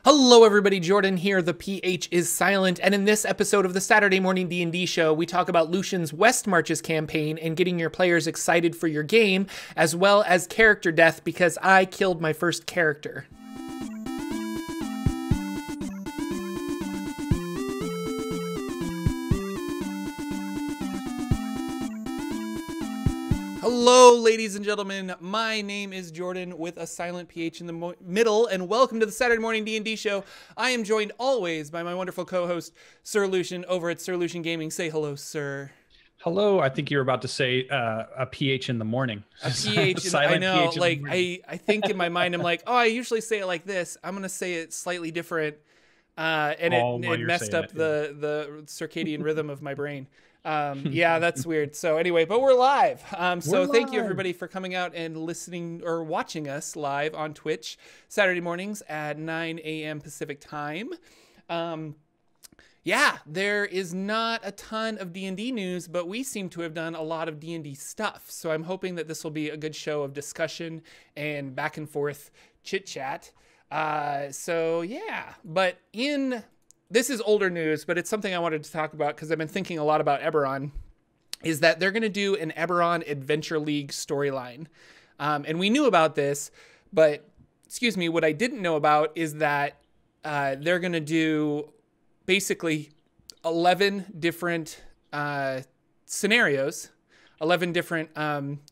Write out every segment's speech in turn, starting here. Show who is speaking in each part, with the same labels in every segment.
Speaker 1: Hello everybody, Jordan here, the PH is silent, and in this episode of the Saturday Morning D&D Show, we talk about Lucian's West Marches campaign and getting your players excited for your game, as well as character death because I killed my first character. Hello, ladies and gentlemen. My name is Jordan with a silent PH in the middle, and welcome to the Saturday Morning D&D Show. I am joined always by my wonderful co-host, Sir Lucien, over at Sir Lucien Gaming. Say hello, sir.
Speaker 2: Hello. I think you were about to say a PH in the morning.
Speaker 1: A PH, I know. Like I think in my mind, I'm like, oh, I usually say it like this. I'm gonna say it slightly different, and it messed up the circadian rhythm of my brain. Yeah, that's weird. So anyway, but we're live. Thank you everybody for coming out and listening or watching us live on Twitch Saturday mornings at 9 a.m. Pacific time. Yeah, there is not a ton of D&D news, but we seem to have done a lot of D&D stuff. So I'm hoping that this will be a good show of discussion and back and forth chit chat. So yeah, but this is older news, but it's something I wanted to talk about because I've been thinking a lot about Eberron, is that they're going to do an Eberron Adventure League storyline. And we knew about this, but what I didn't know about is that they're going to do basically 11 different scenarios, 11 different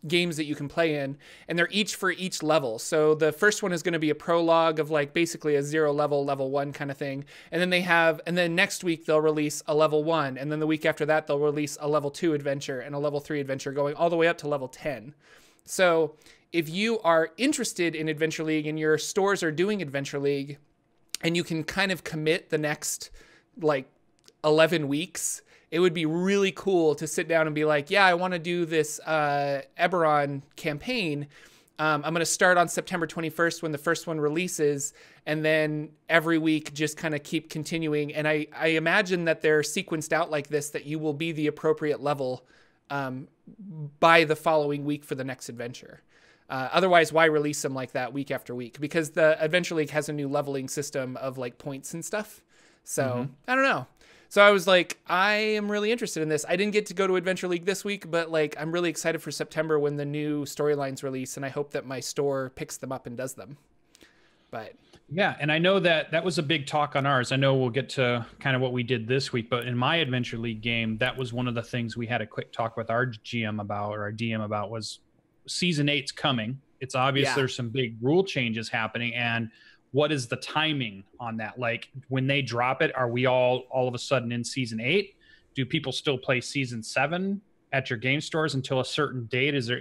Speaker 1: games that you can play in, and they're each for each level. So the first one is going to be a prologue of like basically a 0 level, level 1 kind of thing. And then next week they'll release a level 1. And then the week after that, they'll release a level 2 adventure and a level 3 adventure going all the way up to level 10. So if you are interested in Adventure League and your stores are doing Adventure League and you can kind of commit the next like 11 weeks, it would be really cool to sit down and be like, yeah, I want to do this Eberron campaign. I'm going to start on September 21st when the first one releases, and then every week just kind of keep continuing. And I imagine that they're sequenced out like this, that you will be the appropriate level by the following week for the next adventure. Otherwise, why release them like that week after week? Because the Adventure League has a new leveling system of like points and stuff. So I don't know. So I was like, I am really interested in this. I didn't get to go to Adventure League this week, but like I'm really excited for September when the new storylines release, and I hope that my store picks them up and does them. But
Speaker 2: yeah, and I know that was a big talk on ours. I know we'll get to kind of what we did this week, but in my Adventure League game, that was one of the things we had a quick talk with our GM about, or our DM about, was season 8's coming. It's obvious there's some big rule changes happening, and what is the timing on that? Like when they drop it, are we all of a sudden in season 8? Do people still play season 7 at your game stores until a certain date? Is there,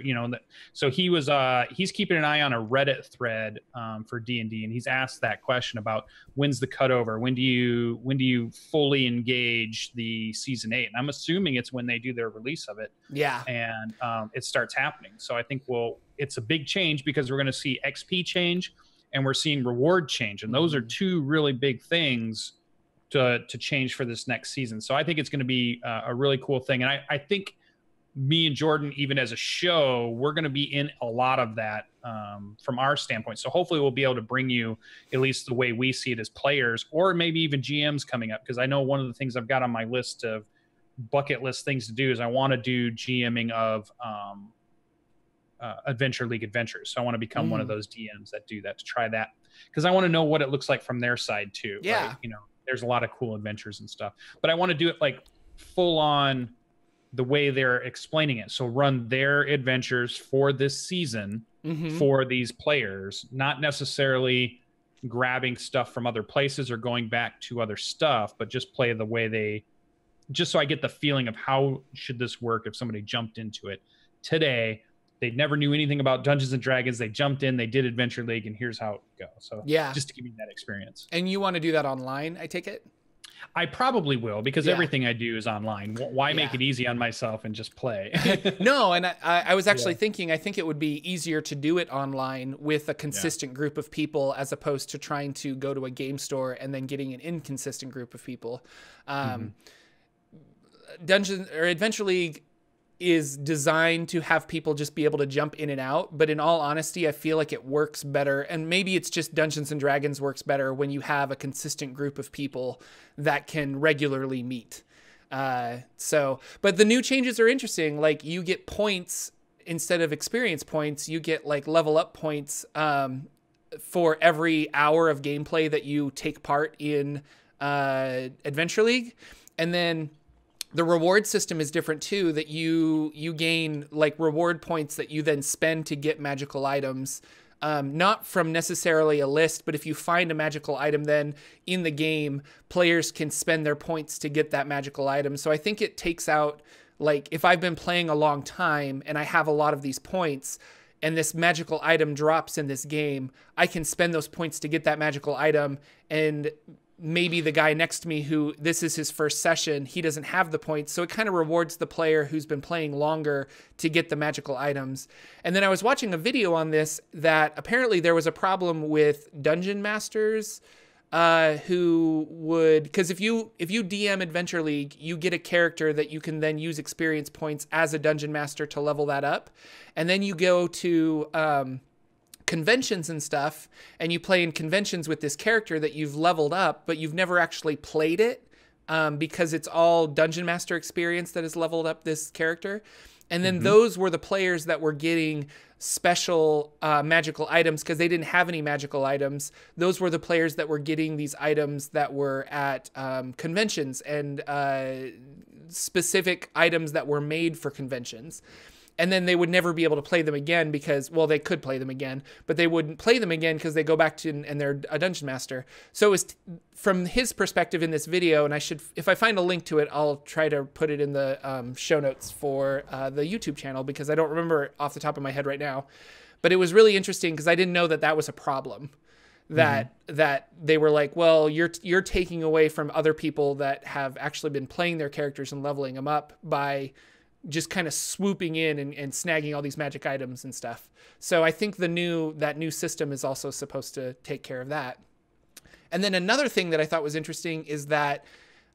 Speaker 2: so he's keeping an eye on a Reddit thread for D&D, and he's asked that question about when's the cutover? When do you fully engage the season 8? And I'm assuming it's when they do their release of it.
Speaker 1: Yeah.
Speaker 2: And it starts happening. So I think, it's a big change because we're going to see XP change, and we're seeing reward change. And those are two really big things to change for this next season. So I think it's going to be a really cool thing. And I think me and Jordan, even as a show, we're going to be in a lot of that from our standpoint. So hopefully we'll be able to bring you at least the way we see it as players, or maybe even GMs coming up. Because I know one of the things I've got on my list of bucket list things to do is I want to do GMing of Adventure League adventures. So I want to become one of those DMs that do that, to try that, because I want to know what it looks like from their side too.
Speaker 1: Yeah.
Speaker 2: Right? There's a lot of cool adventures and stuff, but I want to do it like full on the way they're explaining it. So run their adventures for this season for these players, not necessarily grabbing stuff from other places or going back to other stuff, but just play the way just so I get the feeling of how should this work if somebody jumped into it today. They never knew anything about Dungeons and Dragons. They jumped in, they did Adventure League, and here's how it goes. So
Speaker 1: yeah,
Speaker 2: just to give me that experience.
Speaker 1: And you want to do that online, I take it?
Speaker 2: I probably will, because everything I do is online. Why make it easy on myself and just play?
Speaker 1: No, and I was actually thinking, I think it would be easier to do it online with a consistent group of people, as opposed to trying to go to a game store and then getting an inconsistent group of people. Dungeons or Adventure League is designed to have people just be able to jump in and out. But in all honesty, I feel like it works better. And maybe it's just Dungeons and Dragons works better when you have a consistent group of people that can regularly meet. But the new changes are interesting. Like, you get points instead of experience points. You get like level up points for every hour of gameplay that you take part in Adventure League. And then the reward system is different too, that you gain like reward points that you then spend to get magical items, not from necessarily a list, but if you find a magical item, then in the game, players can spend their points to get that magical item. So I think it takes out, like, if I've been playing a long time and I have a lot of these points and this magical item drops in this game, I can spend those points to get that magical item, and maybe the guy next to me who this is his first session, he doesn't have the points. So it kind of rewards the player who's been playing longer to get the magical items. And then I was watching a video on this that apparently there was a problem with dungeon masters who would, because if you DM Adventure League, you get a character that you can then use experience points as a dungeon master to level that up. And then you go to conventions and stuff, and you play in conventions with this character that you've leveled up, but you've never actually played it because it's all dungeon master experience that has leveled up this character. And then those were the players that were getting special magical items because they didn't have any magical items. Those were the players that were getting these items that were at conventions and specific items that were made for conventions. And then they would never be able to play them again because, well, they could play them again, but they wouldn't play them again because they go back to and they're a dungeon master. So it was from his perspective in this video, and if I find a link to it, I'll try to put it in the show notes for the YouTube channel because I don't remember it off the top of my head right now. But it was really interesting because I didn't know that was a problem. That they were like, well, you're taking away from other people that have actually been playing their characters and leveling them up by just kind of swooping in and snagging all these magic items and stuff. So I think that new system is also supposed to take care of that. And then another thing that I thought was interesting is that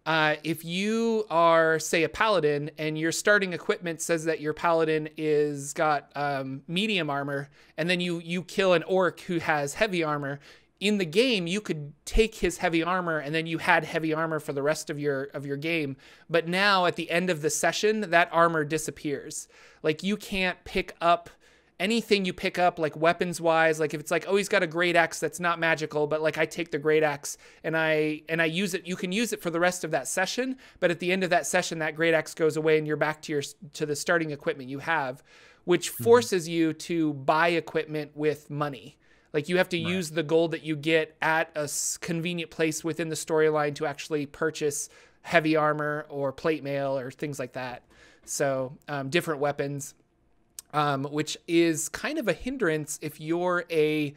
Speaker 1: if you are, say, a paladin and your starting equipment says that your paladin is got medium armor, and then you kill an orc who has heavy armor, in the game, you could take his heavy armor and then you had heavy armor for the rest of your game. But now at the end of the session, that armor disappears. Like, you can't pick up anything you pick up, like weapons wise. Like, if it's like, oh, he's got a great axe that's not magical, but like I take the great axe and I use it, you can use it for the rest of that session. But at the end of that session, that great axe goes away and you're back to the starting equipment you have, which forces you to buy equipment with money. Like, you have to use the gold that you get at a convenient place within the storyline to actually purchase heavy armor or plate mail or things like that. So different weapons, which is kind of a hindrance if you're a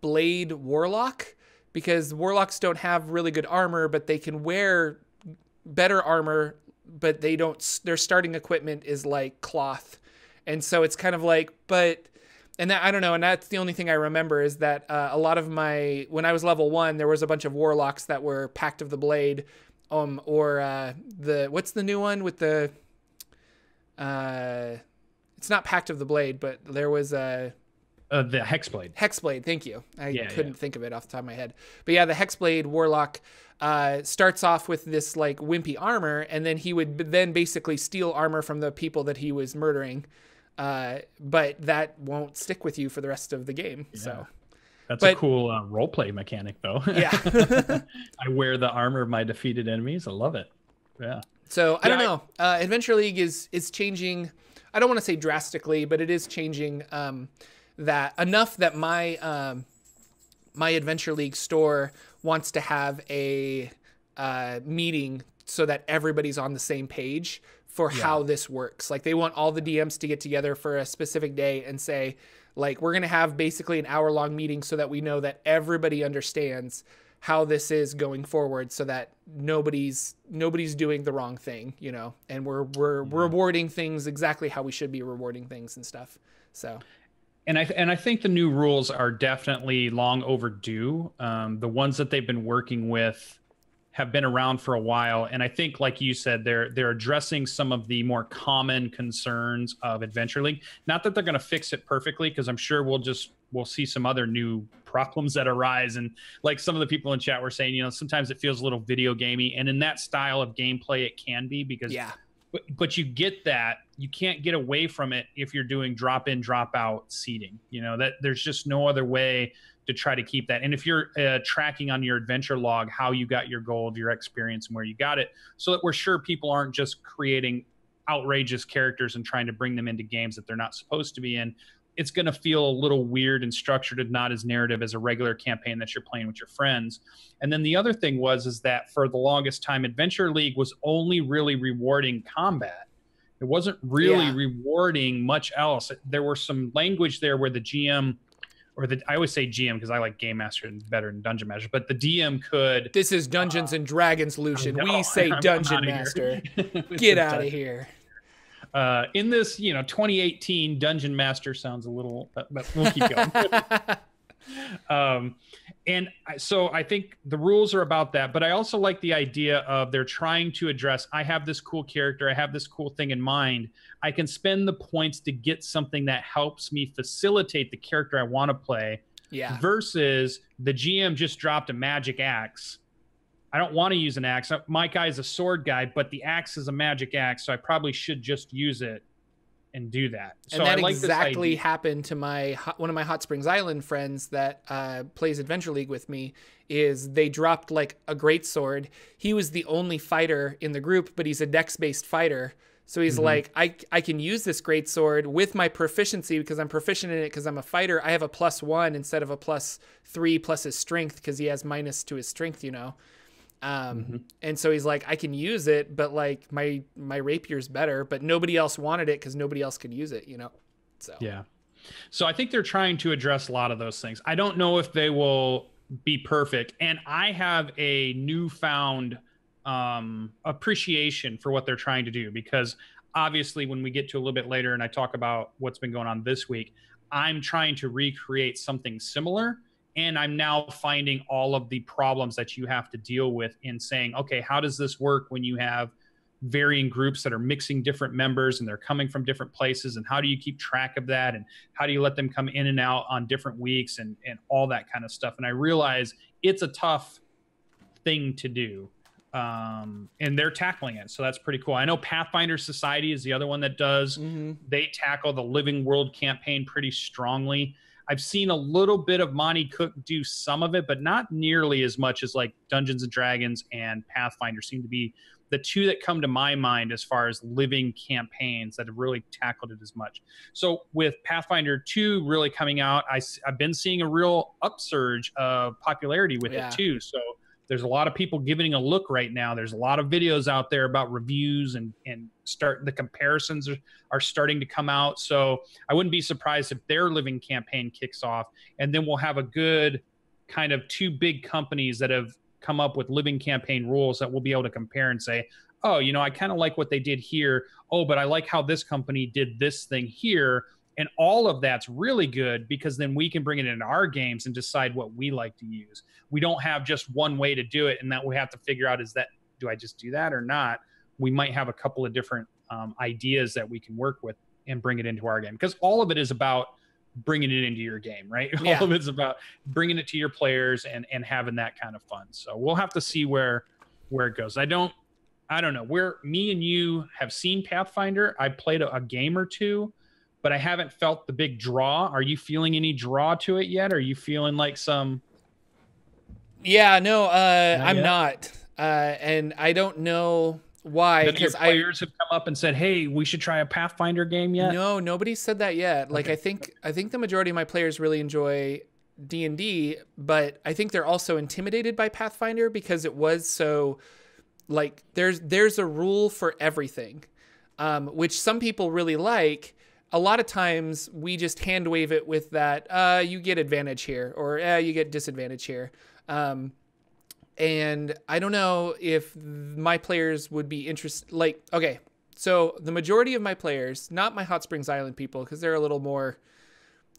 Speaker 1: blade warlock, because warlocks don't have really good armor, but they can wear better armor, but their starting equipment is like cloth. And so it's kind of like, and that, I don't know, and that's the only thing I remember is that a lot of when I was level 1, there was a bunch of warlocks that were Pact of the Blade, or what's the new one with the, it's not Pact of the Blade, but there was the
Speaker 2: Hexblade.
Speaker 1: Hexblade, thank you. I couldn't think of it off the top of my head. But yeah, the Hexblade warlock starts off with this like wimpy armor, and then he would then basically steal armor from the people that he was murdering. But that won't stick with you for the rest of the game. Yeah. So
Speaker 2: that's a cool roleplay mechanic, though.
Speaker 1: Yeah.
Speaker 2: I wear the armor of my defeated enemies. I love it. Yeah.
Speaker 1: So I don't know. Adventure League is changing. I don't want to say drastically, but it is changing that enough that my Adventure League store wants to have a meeting so that everybody's on the same page for how this works. Like, they want all the DMs to get together for a specific day and say, like, we're going to have basically an hour-long meeting so that we know that everybody understands how this is going forward, so that nobody's doing the wrong thing, you know, and we're rewarding things exactly how we should be rewarding things and stuff. So,
Speaker 2: and I think the new rules are definitely long overdue. The ones that they've been working with have been around for a while, and I think, like you said, they're addressing some of the more common concerns of Adventure League. Not that they're going to fix it perfectly, because I'm sure we'll see some other new problems that arise. And like some of the people in chat were saying, sometimes it feels a little video gamey, and in that style of gameplay, it can be, because but you get that you can't get away from it if you're doing drop in, drop out seeding. That there's just no other way to try to keep that. And if you're tracking on your adventure log how you got your gold, your experience, and where you got it, so that we're sure people aren't just creating outrageous characters and trying to bring them into games that they're not supposed to be in, it's going to feel a little weird and structured and not as narrative as a regular campaign that you're playing with your friends. And then the other thing is that for the longest time, Adventure League was only really rewarding combat. It wasn't really rewarding much else. There were some language there where the GM, I always say GM because I like Game Master better than Dungeon Master, but the DM could...
Speaker 1: This is Dungeons and Dragons, Lucien. We say Dungeon Master. Get out of here.
Speaker 2: In this, 2018 Dungeon Master sounds a little, but we'll keep going. So I think the rules are about that, but I also like the idea of they're trying to address, I have this cool character, I have this cool thing in mind. I can spend the points to get something that helps me facilitate the character I want to play. Yeah. Versus the GM just dropped a magic axe. I don't want to use an axe. My guy's a sword guy, but the axe is a magic axe, so I probably should just use it and do that.
Speaker 1: And that exactly happened to one of my Hot Springs Island friends that plays Adventure League with me. Is they dropped like a great sword. He was the only fighter in the group, but he's a dex-based fighter. So he's like, I can use this great sword with my proficiency because I'm proficient in it because I'm a fighter. I have a +1 instead of a +3 plus his strength because he has minus to his strength, And so he's like, I can use it, but like my rapier's better, but nobody else wanted it because nobody else could use it, So
Speaker 2: yeah. So I think they're trying to address a lot of those things. I don't know if they will be perfect. And I have a newfound appreciation for what they're trying to do, because obviously when we get to a little bit later and I talk about what's been going on this week, I'm trying to recreate something similar. And I'm now finding all of the problems that you have to deal with in saying, okay, how does this work when you have varying groups that are mixing different members and they're coming from different places? And how do you keep track of that? And how do you let them come in and out on different weeks and all that kind of stuff? And I realize it's a tough thing to do. And they're tackling it. So that's pretty cool. I know Pathfinder Society is the other one that does. They tackle the Living World campaign pretty strongly. I've seen a little bit of Monty Cook do some of it, but not nearly as much as like Dungeons and Dragons and Pathfinder seem to be the two that come to my mind as far as living campaigns that have really tackled it as much. So with Pathfinder 2 really coming out, I've been seeing a real upsurge of popularity with it too. So there's a lot of people giving a look right now. There's a lot of videos out there about reviews and the comparisons are starting to come out. So I wouldn't be surprised if their living campaign kicks off, and then we'll have a good kind of two big companies that have come up with living campaign rules that we'll be able to compare and say, oh, I kind of like what they did here. Oh, but I like how this company did this thing here. And all of that's really good because then we can bring it into our games and decide what we like to use. We don't have just one way to do it, and that we have to figure out do I just do that or not? We might have a couple of different ideas that we can work with and bring it into our game, because all of it is about bringing it into your game, right? Yeah. All of it's about bringing it to your players and having that kind of fun. So we'll have to see where it goes. I don't know. Me and you have seen Pathfinder. I played a game or two, but I haven't felt the big draw. Are you feeling any draw to it yet? Are you feeling like some...
Speaker 1: Yeah, no, I'm not. And I don't know why.
Speaker 2: Because players have come up and said, hey, we should try a Pathfinder game yet?
Speaker 1: No, nobody said that yet. Like, okay. I think the majority of my players really enjoy D&D, but I think they're also intimidated by Pathfinder because it was so... Like, there's a rule for everything, which some people really like. A lot of times we just hand wave it with that, you get advantage here, or you get disadvantage here. And I don't know if my players would be interested. Like, okay, so the majority of my players, not my Hot Springs Island people, because they're a little more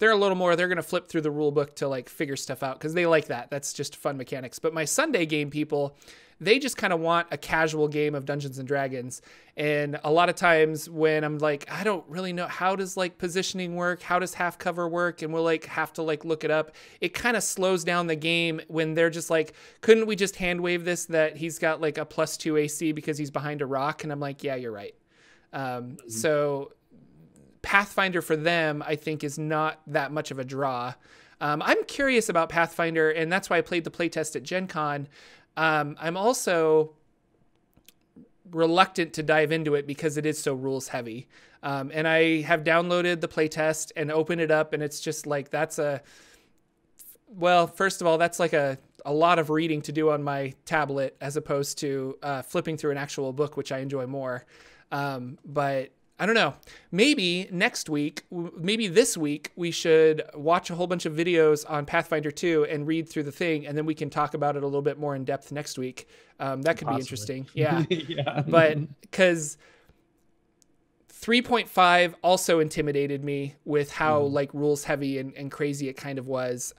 Speaker 1: they're a little more, they're going to flip through the rule book to like figure stuff out because they like that. That's just fun mechanics. But my Sunday game people, they just kind of want a casual game of Dungeons and Dragons. And a lot of times when I'm like, I don't really know, how does like positioning work? How does half cover work? And we'll like have to like look it up. It kind of slows down the game when they're just like, couldn't we just hand wave this that he's got like a +2 AC because he's behind a rock? And I'm like, yeah, you're right. So Pathfinder for them, I think, is not that much of a draw. I'm curious about Pathfinder, and that's why I played the playtest at Gen Con. I'm also reluctant to dive into it because it is so rules heavy. And I have downloaded the playtest and opened it up, and it's just like, well, first of all, that's like a lot of reading to do on my tablet as opposed to flipping through an actual book, which I enjoy more. But I don't know, maybe next week, maybe this week, we should watch a whole bunch of videos on Pathfinder 2 and read through the thing, and then we can talk about it a little bit more in depth next week. That could be interesting. Yeah.
Speaker 2: Yeah.
Speaker 1: But because 3.5 also intimidated me with how like rules heavy and crazy it kind of was.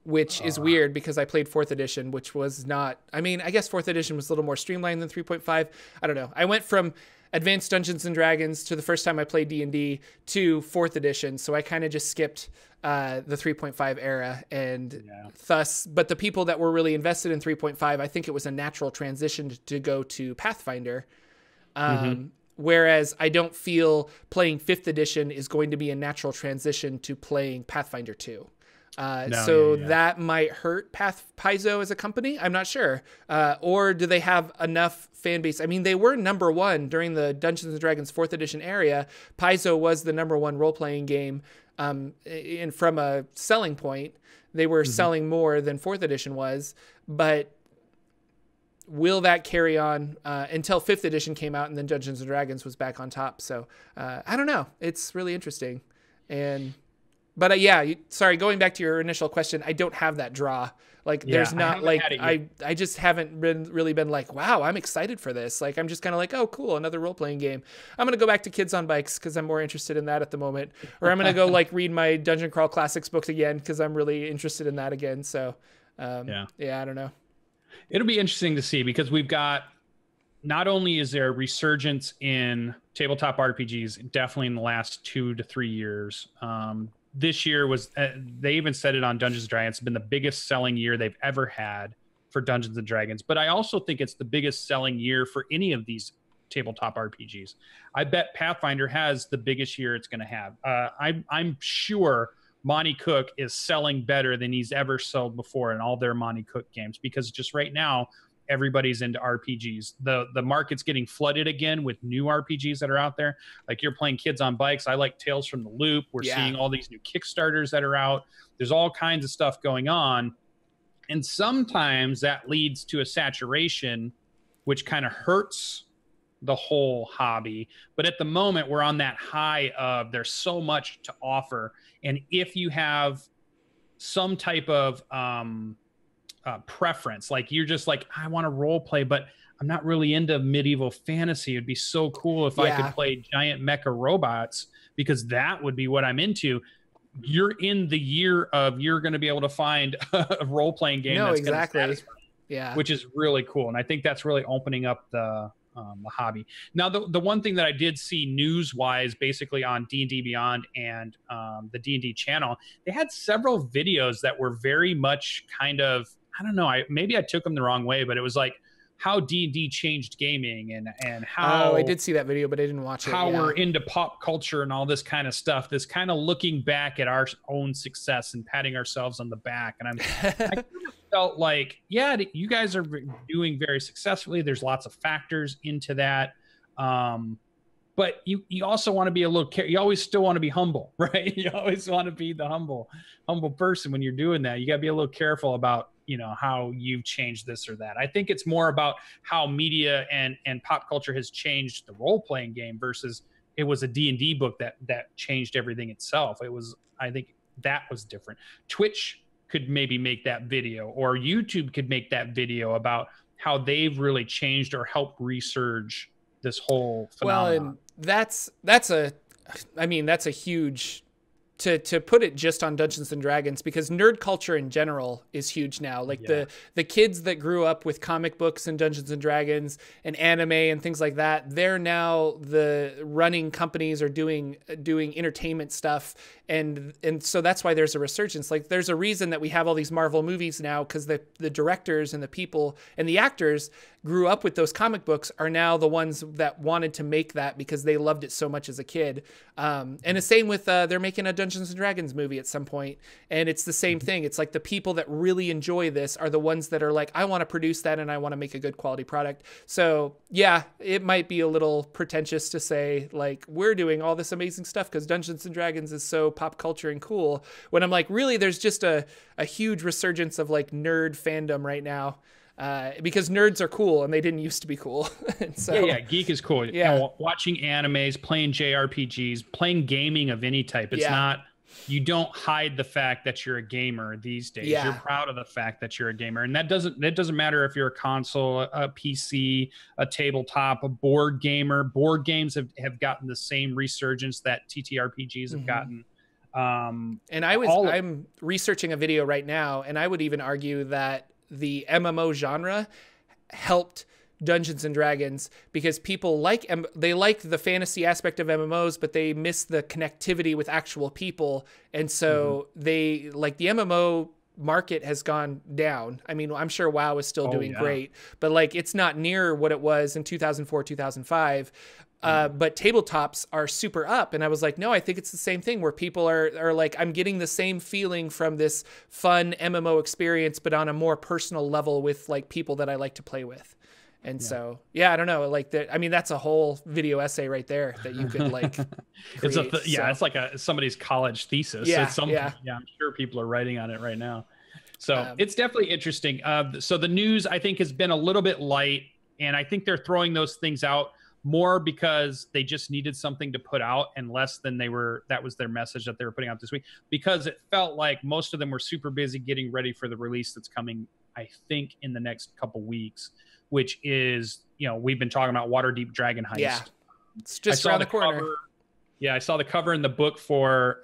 Speaker 1: Which is weird because I played 4th edition, which was not, I mean, I guess 4th edition was a little more streamlined than 3.5. I don't know. I went from Advanced Dungeons and Dragons to the first time I played D&D to 4th edition. So I kind of just skipped the 3.5 era and thus, but the people that were really invested in 3.5, I think it was a natural transition to go to Pathfinder. Whereas I don't feel playing 5th edition is going to be a natural transition to playing Pathfinder 2. That might hurt Paizo as a company. I'm not sure. Or do they have enough fan base? I mean, they were #1 during the Dungeons and Dragons 4th edition area. Paizo was the #1 role-playing game. And from a selling point, they were selling more than 4th edition was. But will that carry on until 5th edition came out and then Dungeons and Dragons was back on top? So I don't know. It's really interesting. But yeah, sorry, going back to your initial question, I don't have that draw. Like, there's not like, I just haven't really been like, wow, I'm excited for this. Like, I'm just kind of like, oh, cool, another role-playing game. I'm going to go back to Kids on Bikes because I'm more interested in that at the moment. Or I'm going to go like read my Dungeon Crawl Classics books again because I'm really interested in that again. So, yeah, I don't know.
Speaker 2: It'll be interesting to see because we've got, not only is there a resurgence in tabletop RPGs, definitely in the last 2 to 3 years. This year was, they even said it on Dungeons & Dragons, it's been the biggest selling year they've ever had for Dungeons & Dragons. But I also think it's the biggest selling year for any of these tabletop RPGs. I bet Pathfinder has the biggest year it's going to have. I'm sure Monty Cook is selling better than he's ever sold before in all their Monty Cook games, because just right now, everybody's into RPGs. The market's getting flooded again with new RPGs that are out there. Like, you're playing Kids on Bikes. I like Tales from the Loop. We're seeing all these new Kickstarters that are out. There's all kinds of stuff going on. And sometimes that leads to a saturation, which kind of hurts the whole hobby. But at the moment, we're on that high of there's so much to offer. And if you have some type of preference, like you're just like, I want to role play, but I'm not really into medieval fantasy. It'd be so cool if I could play giant mecha robots, because that would be what I'm into. You're in the year of, you're going to be able to find a role-playing game that's
Speaker 1: exactly.
Speaker 2: satisfying, which is really cool. And I think that's really opening up the hobby. Now, the one thing that I did see news-wise, basically on D&D Beyond and the D&D channel, they had several videos that were very much kind of, I don't know, maybe I took them the wrong way, but it was like how D&D changed gaming and how...
Speaker 1: Oh, I did see that video, but I didn't watch it.
Speaker 2: How we're into pop culture and all this kind of stuff. This kind of looking back at our own success and patting ourselves on the back. And I kind of felt like, yeah, you guys are doing very successfully. There's lots of factors into that. But you also want to be a little, you always still want to be humble, right? You always want to be the humble person when you're doing that. You got to be a little careful about, how you've changed this or that. I think it's more about how media and pop culture has changed the role-playing game versus it was a D&D book that changed everything itself. I think that was different. Twitch could maybe make that video, or YouTube could make that video about how they've really changed or helped resurge this whole phenomenon.
Speaker 1: Well, and that's a huge to put it just on Dungeons and Dragons, because nerd culture in general is huge now. Like the kids that grew up with comic books and Dungeons and Dragons and anime and things like that, they're now the running companies or doing entertainment stuff. And so that's why there's a resurgence. Like there's a reason that we have all these Marvel movies now, because the directors and the people and the actors grew up with those comic books are now the ones that wanted to make that because they loved it so much as a kid. And the same with they're making a Dungeons and Dragons movie at some point, and it's the same thing. It's like the people that really enjoy this are the ones that are like, I want to produce that and I want to make a good quality product. So yeah, it might be a little pretentious to say like we're doing all this amazing stuff because Dungeons and Dragons is so pop culture and cool, when I'm like, really, there's just a huge resurgence of like nerd fandom right now. Because nerds are cool and they didn't used to be cool. So,
Speaker 2: yeah, geek is cool.
Speaker 1: Yeah.
Speaker 2: You know, watching animes, playing JRPGs, playing gaming of any type. It's not, you don't hide the fact that you're a gamer these days. You're proud of the fact that you're a gamer. And it doesn't matter if you're a console, a PC, a tabletop, a board gamer. Board games have gotten the same resurgence that TTRPGs have gotten.
Speaker 1: And I'm researching a video right now, and I would even argue that the MMO genre helped Dungeons and Dragons, because people they like the fantasy aspect of MMOs, but they miss the connectivity with actual people. And so they like the MMO market has gone down. I mean, I'm sure WoW is still doing great, but like it's not near what it was in 2004, 2005. But tabletops are super up. And I was like, no, I think it's the same thing where people are like, I'm getting the same feeling from this fun MMO experience, but on a more personal level with like people that I like to play with. And so, I don't know, like that. I mean, that's a whole video essay right there that you could like, create,
Speaker 2: it's like somebody's college thesis.
Speaker 1: Yeah,
Speaker 2: it's something, I'm sure people are writing on it right now. So it's definitely interesting. So the news, I think, has been a little bit light, and I think they're throwing those things out more because they just needed something to put out, and less than that was their message that they were putting out this week, because it felt like most of them were super busy getting ready for the release that's coming, I think, in the next couple weeks, which is, we've been talking about Waterdeep Dragon Heist.
Speaker 1: Yeah, it's just around the corner.
Speaker 2: I saw the cover in the book for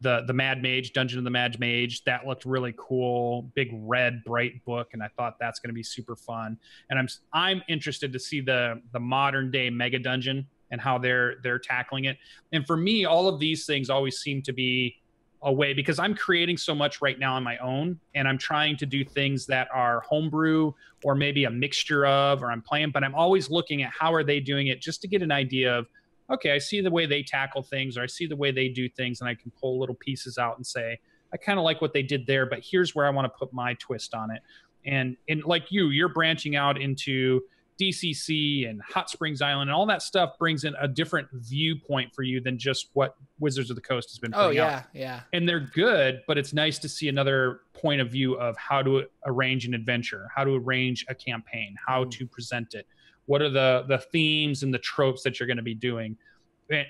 Speaker 2: the Mad Mage, Dungeon of the Mad Mage. That looked really cool. Big red bright book, and I thought that's going to be super fun. And I'm interested to see the modern day mega dungeon and how they're tackling it. And for me, all of these things always seem to be a way, because I'm creating so much right now on my own, and I'm trying to do things that are homebrew or maybe a mixture of, or I'm playing, but I'm always looking at how are they doing it, just to get an idea of, okay, I see the way they tackle things, or I see the way they do things, and I can pull little pieces out and say, I kind of like what they did there, but here's where I want to put my twist on it. And like you're branching out into DCC and Hot Springs Island, and all that stuff brings in a different viewpoint for you than just what Wizards of the Coast has been putting out.
Speaker 1: Yeah.
Speaker 2: And they're good, but it's nice to see another point of view of how to arrange an adventure, how to arrange a campaign, how to present it. What are the themes and the tropes that you're going to be doing?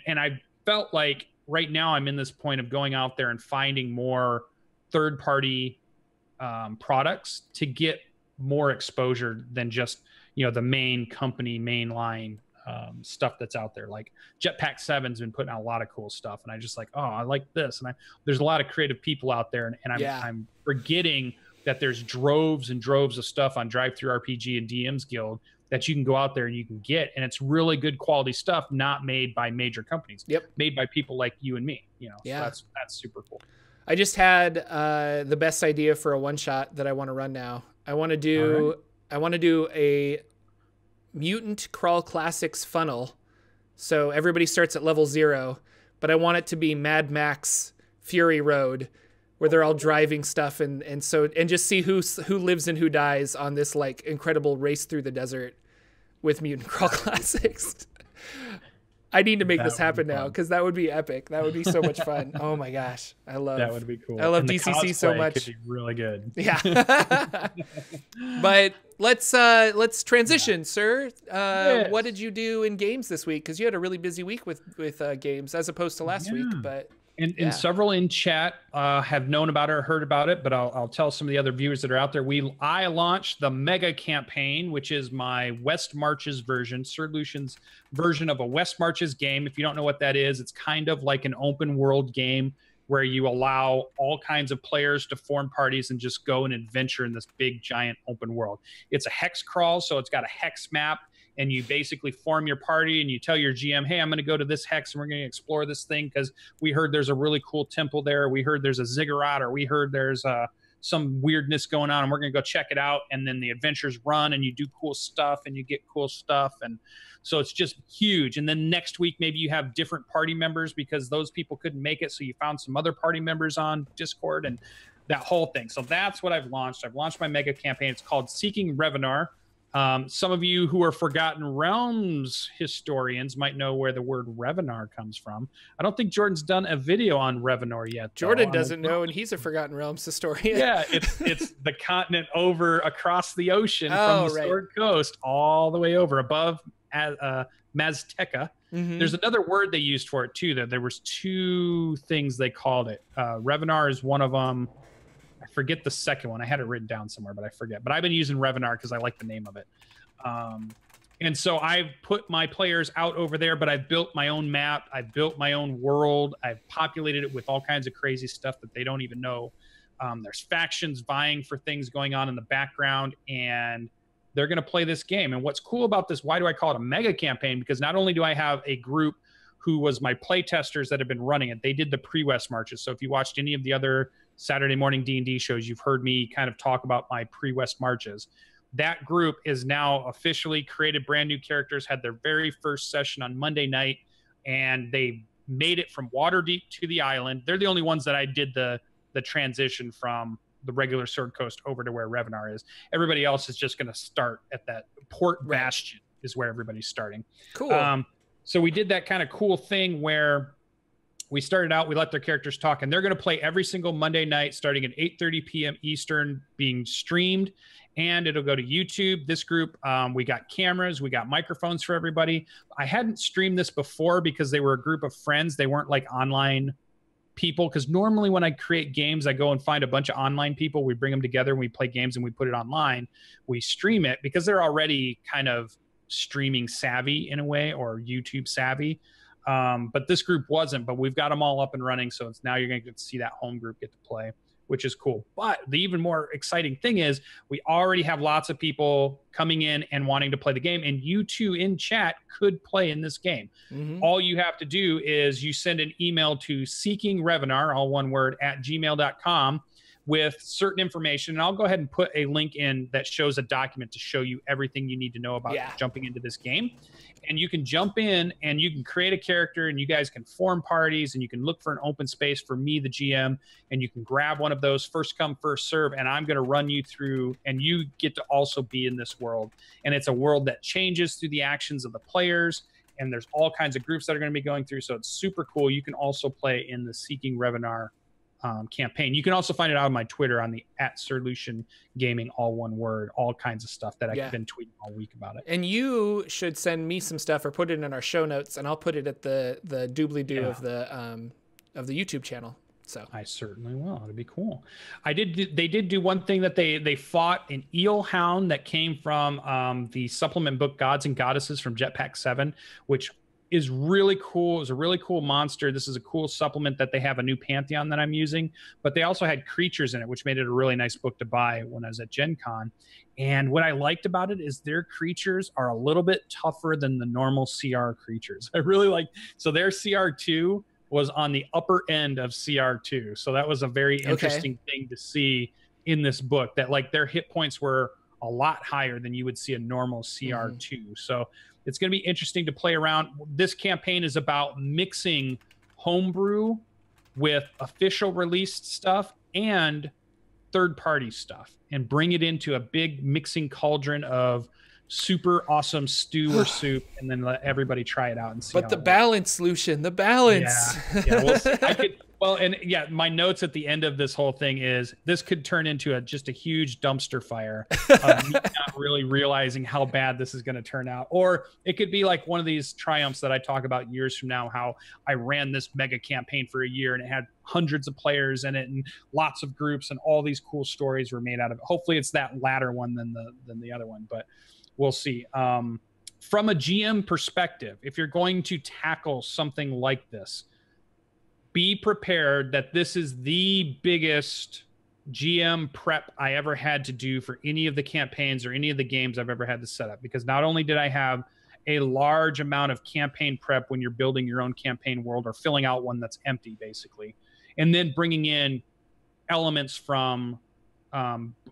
Speaker 2: And I felt like right now I'm in this point of going out there and finding more third-party products to get more exposure than just, the main company, mainline stuff that's out there. Like Jetpack 7's been putting out a lot of cool stuff, and I just like, oh, I like this. And there's a lot of creative people out there, and I'm forgetting that there's droves and droves of stuff on Drive-Thru RPG and DM's Guild that you can go out there and you can get, and it's really good quality stuff, not made by major companies. Made by people like you and me. So that's super cool.
Speaker 1: I just had the best idea for a one shot that I want to run now. I want to do a Mutant Crawl Classics funnel. So everybody starts at level 0, but I want it to be Mad Max Fury Road, where they're all driving stuff and just see who lives and who dies on this like incredible race through the desert with Mutant Crawl Classics. I need to make this happen now, because that would be epic. That would be so much fun. Oh my gosh,
Speaker 2: that would be cool.
Speaker 1: I love DCC so much.
Speaker 2: Could be really good.
Speaker 1: Yeah. But let's transition, sir.
Speaker 2: Yes.
Speaker 1: What did you do in games this week? Because you had a really busy week with games as opposed to last week. But
Speaker 2: And several in chat have known about it or heard about it, but I'll tell some of the other viewers that are out there. I launched the Mega Campaign, which is my West Marches version, Sir Lucian's version of a West Marches game. If you don't know what that is, it's kind of like an open world game where you allow all kinds of players to form parties and just go and adventure in this big, giant open world. It's a hex crawl, so it's got a hex map. And you basically form your party and you tell your GM, hey, I'm going to go to this hex and we're going to explore this thing because we heard there's a really cool temple there. We heard there's a ziggurat, or we heard there's some weirdness going on, and we're going to go check it out. And then the adventures run and you do cool stuff and you get cool stuff. And so it's just huge. And then next week, maybe you have different party members because those people couldn't make it. So you found some other party members on Discord and that whole thing. So that's what I've launched. I've launched my mega campaign. It's called Seeking Revenar. Some of you who are Forgotten Realms historians might know where the word Revenar comes from. I don't think Jordan's done a video on Revenar yet.
Speaker 1: Jordan doesn't know, and he's a Forgotten Realms historian.
Speaker 2: Yeah, it's the continent over across the ocean from the Sword Coast all the way over above Mazteca. There's another word they used for it too. There was two things they called it. Revenar is one of them. I forget the second one. I had it written down somewhere, but I forget. But I've been using Revenar because I like the name of it. And so I've put my players out over there, but I've built my own map. I've built my own world. I've populated it with all kinds of crazy stuff that they don't even know. There's factions vying for things going on in the background, and they're going to play this game. And what's cool about this, why do I call it a mega campaign? Because not only do I have a group who was my play testers that have been running it, they did the pre-West marches. So if you watched any of the other Saturday morning D&D shows, you've heard me kind of talk about my pre-West marches. That group is now officially created brand new characters, had their very first session on Monday night, and they made it from Waterdeep to the island. They're the only ones that I did the transition from the regular Sword Coast over to where Revenar is. Everybody else is just going to start at that Port Bastion is where everybody's starting.
Speaker 1: Cool.
Speaker 2: So we did that kind of cool thing where we started out, we let their characters talk, and they're going to play every single Monday night starting at 8:30 p.m. Eastern, being streamed, and it'll go to YouTube. This group, we got cameras, we got microphones for everybody. I hadn't streamed this before because they were a group of friends. They weren't like online people, because normally when I create games, I go and find a bunch of online people. We bring them together and we play games and we put it online. We stream it because they're already kind of streaming savvy in a way, or YouTube savvy. But this group wasn't, but we've got them all up and running. So it's now you're going to get to see that home group get to play, which is cool. But the even more exciting thing is we already have lots of people coming in and wanting to play the game, and you two in chat could play in this game. All you have to do is you send an email to seekingrevenar, all one word, @gmail.com with certain information. And I'll go ahead and put a link in that shows a document to show you everything you need to know about jumping into this game. And you can jump in and you can create a character, and you guys can form parties, and you can look for an open space for me, the GM, and you can grab one of those, first come, first serve, and I'm going to run you through, and you get to also be in this world. And it's a world that changes through the actions of the players, and there's all kinds of groups that are going to be going through. So it's super cool. You can also play in the Seeking Revenar campaign. You can also find it out on my Twitter on the @SirLucianGaming, all one word, all kinds of stuff that I've been tweeting all week about it.
Speaker 1: And you should send me some stuff or put it in our show notes, and I'll put it at the doobly-doo of the YouTube channel. So
Speaker 2: I certainly will. It'd be cool. They did do one thing, that they fought an eel hound that came from the supplement book Gods and Goddesses from Jetpack 7, which is really cool. It was a really cool monster. This is a cool supplement that they have, a new pantheon that I'm using, but they also had creatures in it, which made it a really nice book to buy when I was at Gen Con. And what I liked about it is their creatures are a little bit tougher than the normal CR creatures. I really like, so their CR2 was on the upper end of CR2. So that was a very interesting thing to see in this book, that like their hit points were a lot higher than you would see a normal CR2. So it's going to be interesting to play around. This campaign is about mixing homebrew with official released stuff and third-party stuff, and bring it into a big mixing cauldron of super awesome stew or soup, and then let everybody try it out and see.
Speaker 1: But the balance, Lucian, the balance.
Speaker 2: Yeah, we'll see. Well, and yeah, my notes at the end of this whole thing is this could turn into just a huge dumpster fire of me not really realizing how bad this is going to turn out. Or it could be like one of these triumphs that I talk about years from now, how I ran this mega campaign for a year and it had hundreds of players in it and lots of groups and all these cool stories were made out of it. Hopefully it's that latter one than the other one, but we'll see. From a GM perspective, if you're going to tackle something like this, be prepared that this is the biggest GM prep I ever had to do for any of the campaigns or any of the games I've ever had to set up. Because not only did I have a large amount of campaign prep when you're building your own campaign world or filling out one that's empty, basically, and then bringing in elements from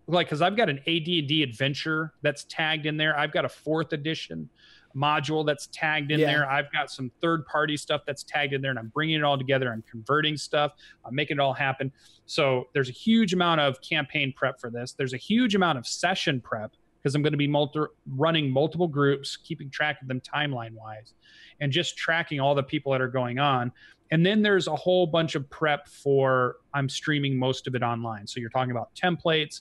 Speaker 2: because I've got an AD&D adventure that's tagged in there. I've got a 4th edition module that's tagged in there. I've got some third-party stuff that's tagged in there, and I'm bringing it all together. I'm converting stuff. I'm making it all happen. So there's a huge amount of campaign prep for this. There's a huge amount of session prep because I'm going to be running multiple groups, keeping track of them timeline-wise, and just tracking all the people that are going on. And then there's a whole bunch of prep for I'm streaming most of it online. So you're talking about templates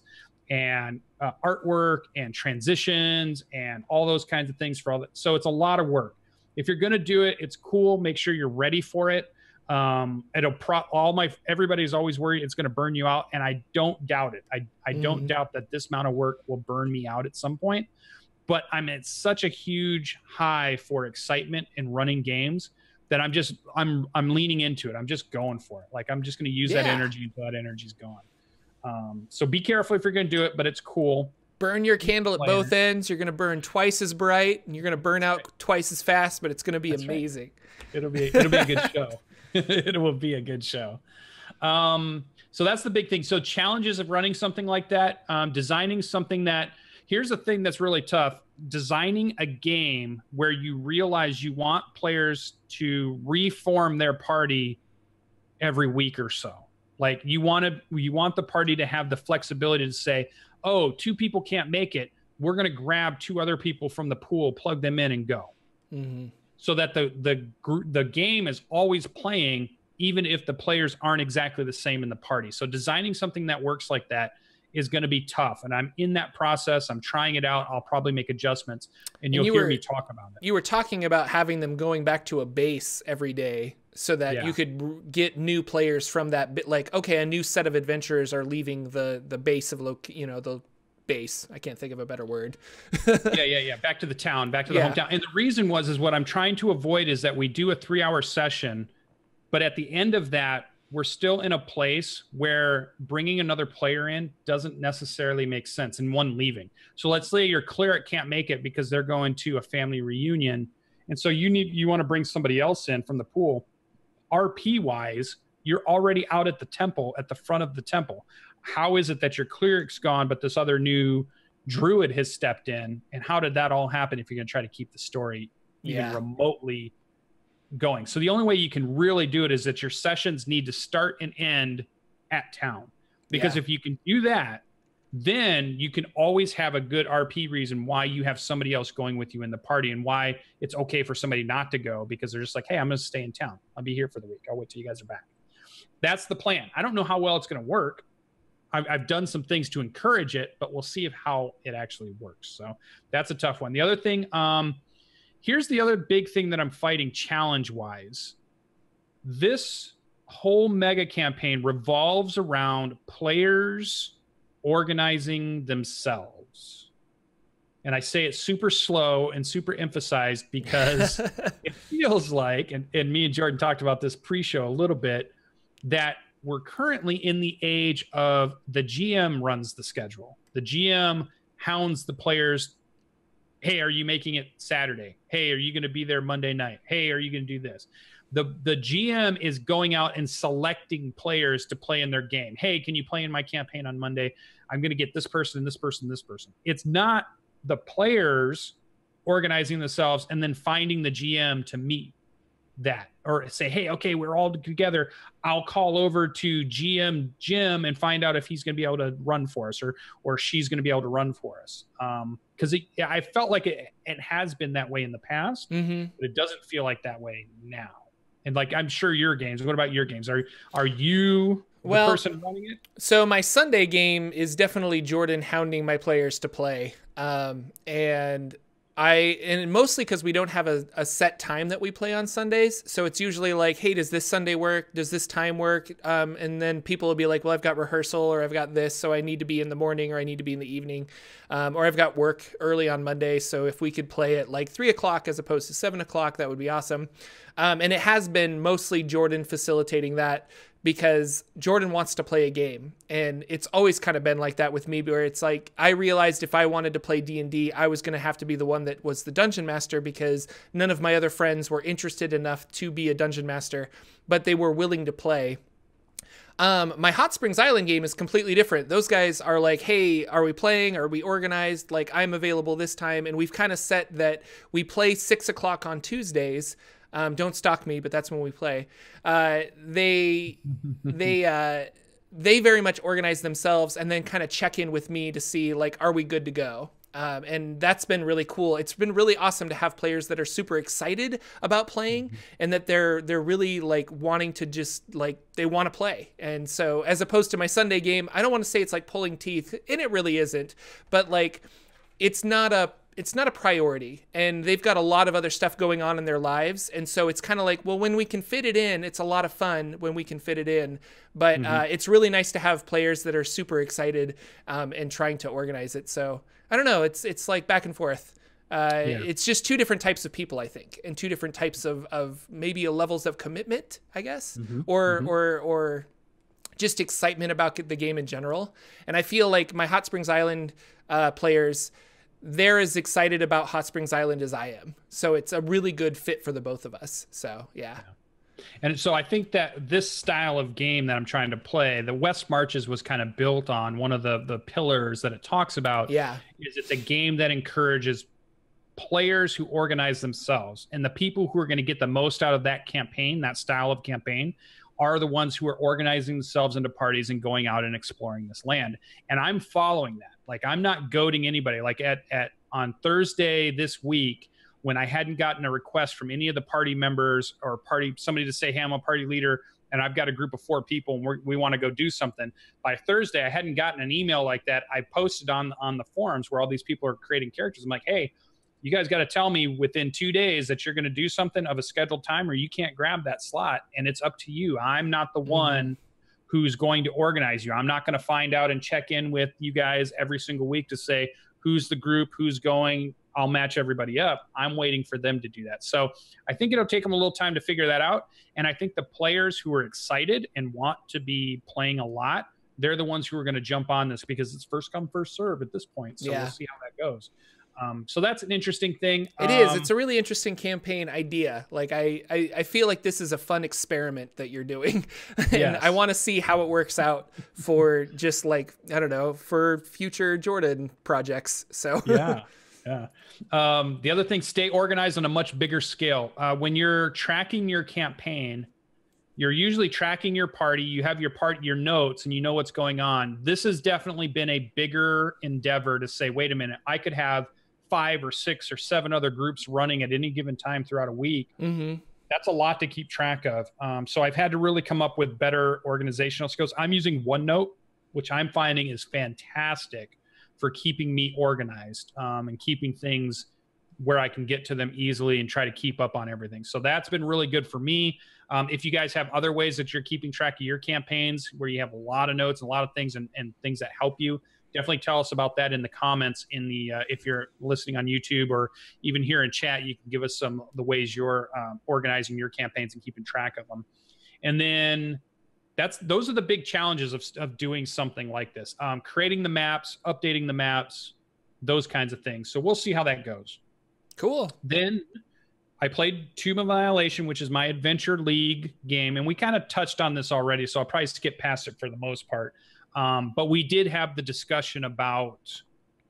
Speaker 2: and artwork and transitions and all those kinds of things for all that. So it's a lot of work. If you're going to do it, it's cool. Make sure you're ready for it. Everybody's always worried it's going to burn you out. And I don't doubt it. I don't doubt that this amount of work will burn me out at some point, but I'm at such a huge high for excitement in running games that I'm leaning into it. I'm just going for it. Like I'm just going to use that energy until that energy's gone. So be careful if you're going to do it, but it's cool.
Speaker 1: Burn your candle at both ends. You're going to burn twice as bright and you're going to burn out twice as fast, but it's going to be amazing.
Speaker 2: Right. It'll be a good show. It will be a good show. So that's the big thing. So challenges of running something like that, designing something that, here's the thing that's really tough, designing a game where you realize you want players to reform their party every week or so. Like you want the party to have the flexibility to say, oh, 2 people can't make it. We're going to grab 2 other people from the pool, plug them in and go. Mm-hmm. So that the game is always playing, even if the players aren't exactly the same in the party. So designing something that works like that is going to be tough. And I'm in that process. I'm trying it out. I'll probably make adjustments and you'll hear me talk about it.
Speaker 1: You were talking about having them going back to a base every day so that you could get new players from that bit. Like, okay, a new set of adventurers are leaving the base of the base. I can't think of a better word.
Speaker 2: Yeah. Back to the town, back to the hometown. And the reason is what I'm trying to avoid is that we do a 3-hour session, but at the end of that, we're still in a place where bringing another player in doesn't necessarily make sense and one leaving. So let's say your cleric can't make it because they're going to a family reunion. And so you want to bring somebody else in from the pool. RP wise, you're already out at the temple, at the front of the temple. How is it that your cleric's gone, but this other new druid has stepped in? And how did that all happen if you're going to try to keep the story even remotely going? So the only way you can really do it is that your sessions need to start and end at town. Because if you can do that, then you can always have a good RP reason why you have somebody else going with you in the party and why it's okay for somebody not to go, because they're just like, hey, I'm going to stay in town. I'll be here for the week. I'll wait till you guys are back. That's the plan. I don't know how well it's going to work. I've done some things to encourage it, but we'll see how it actually works. So that's a tough one. The other thing, here's the other big thing that I'm fighting challenge-wise. This whole mega campaign revolves around players organizing themselves. And I say it super slow and super emphasized because it feels like, and me and Jordan talked about this pre-show a little bit, that we're currently in the age of the GM runs the schedule. The GM hounds the players. Hey, are you making it Saturday? Hey, are you going to be there Monday night? Hey, are you going to do this? The GM is going out and selecting players to play in their game. Hey, can you play in my campaign on Monday? I'm going to get this person, this person, this person. It's not the players organizing themselves and then finding the GM to meet that or say, hey, okay, we're all together. I'll call over to GM Jim and find out if he's going to be able to run for us or she's going to be able to run for us. Because I felt like it has been that way in the past, but it doesn't feel like that way now. And like, I'm sure your games. What about your games? Are you the
Speaker 1: Well,
Speaker 2: person running it?
Speaker 1: so my Sunday game is definitely Jordan hounding my players to play. And mostly because we don't have a set time that we play on Sundays. So it's usually like, hey, does this Sunday work? Does this time work? And then people will be like, well, I've got rehearsal, or I've got this, so I need to be in the morning, or I need to be in the evening. Or I've got work early on Monday. So if we could play at like 3 o'clock as opposed to 7 o'clock, that would be awesome. And it has been mostly Jordan facilitating that, because Jordan wants to play a game. And it's always kind of been like that with me, where it's like, I realized if I wanted to play D&D, I was going to have to be the one that was the dungeon master, because none of my other friends were interested enough to be a dungeon master, but they were willing to play. My Hot Springs Island game is completely different. Those guys are like, hey, are we playing? Are we organized? Like, I'm available this time. And we've kind of set that we play 6 o'clock on Tuesdays. Don't stalk me, but that's when we play. They very much organize themselves and then kind of check in with me to see, like, are we good to go? And that's been really cool. It's been really awesome to have players that are super excited about playing, and that they're really like wanting to just like, they want to play. And so as opposed to my Sunday game, I don't want to say it's like pulling teeth, and it really isn't, but like, it's not a priority, and they've got a lot of other stuff going on in their lives. And so it's kind of like, well, when we can fit it in, it's a lot of fun when we can fit it in. But it's really nice to have players that are super excited and trying to organize it. So I don't know. It's like back and forth. It's just two different types of people, I think, and two different types of maybe levels of commitment, I guess, or just excitement about the game in general. And I feel like my Hot Springs Island players, they're as excited about Hot Springs Island as I am. So it's a really good fit for the both of us. So, yeah.
Speaker 2: And so I think that this style of game that I'm trying to play, the West Marches was kind of built on one of the pillars that it talks about.
Speaker 1: Yeah.
Speaker 2: Is it's a game that encourages players who organize themselves. And the people who are going to get the most out of that campaign, that style of campaign, are the ones who are organizing themselves into parties and going out and exploring this land. And I'm following that. Like, I'm not goading anybody. Like on Thursday this week, when I hadn't gotten a request from any of the party members or somebody to say, hey, I'm a party leader and I've got a group of 4 people and we want to go do something. By Thursday, I hadn't gotten an email like that. I posted on the forums where all these people are creating characters. I'm like, hey, you guys got to tell me within 2 days that you're going to do something of a scheduled time, or you can't grab that slot. And it's up to you. I'm not the one who's going to organize you. I'm not going to find out and check in with you guys every single week to say who's the group, who's going. I'll match everybody up. I'm waiting for them to do that. So I think it'll take them a little time to figure that out. And I think the players who are excited and want to be playing a lot, they're the ones who are going to jump on this, because it's first come, first serve at this point. So we'll see how that goes. So that's an interesting thing.
Speaker 1: It is. It's a really interesting campaign idea. Like, I feel like this is a fun experiment that you're doing. And I want to see how it works out for just like, I don't know, for future Jordan projects. So
Speaker 2: yeah. The other thing, stay organized on a much bigger scale. When you're tracking your campaign, you're usually tracking your party. You have your notes, and you know what's going on. This has definitely been a bigger endeavor to say, wait a minute, I could have 5 or 6 or 7 other groups running at any given time throughout a week. That's a lot to keep track of. So I've had to really come up with better organizational skills. I'm using OneNote, which I'm finding is fantastic for keeping me organized and keeping things where I can get to them easily and try to keep up on everything. So that's been really good for me. If you guys have other ways that you're keeping track of your campaigns where you have a lot of notes and a lot of things and things that help you, definitely tell us about that in the comments in the if you're listening on YouTube, or even here in chat, you can give us the ways you're organizing your campaigns and keeping track of them. And then those are the big challenges of doing something like this. Creating the maps, updating the maps, those kinds of things. So we'll see how that goes.
Speaker 1: Cool.
Speaker 2: Then I played Tomb of Annihilation, which is my Adventure League game. And we kind of touched on this already, so I'll probably skip past it for the most part. But we did have the discussion about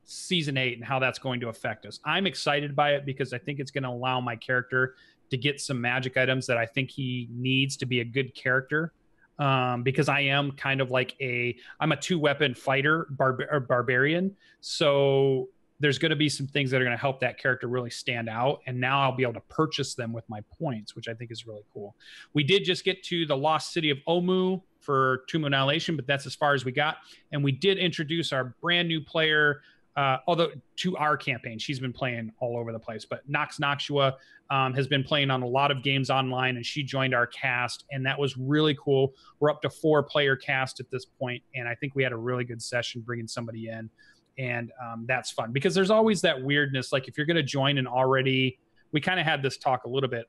Speaker 2: Season 8 and how that's going to affect us. I'm excited by it because I think it's going to allow my character to get some magic items that I think he needs to be a good character. Because I am kind of like I'm a 2-weapon fighter, barbarian. So there's going to be some things that are going to help that character really stand out. And now I'll be able to purchase them with my points, which I think is really cool. We did just get to the lost city of Omu for Tomb of Annihilation, but that's as far as we got. And we did introduce our brand new player, although to our campaign. She's been playing all over the place, but Nox Noxua has been playing on a lot of games online, and she joined our cast, and that was really cool. We're up to 4-player cast at this point, and I think we had a really good session bringing somebody in. And that's fun because there's always that weirdness. Like if you're going to join and already, we kind of had this talk a little bit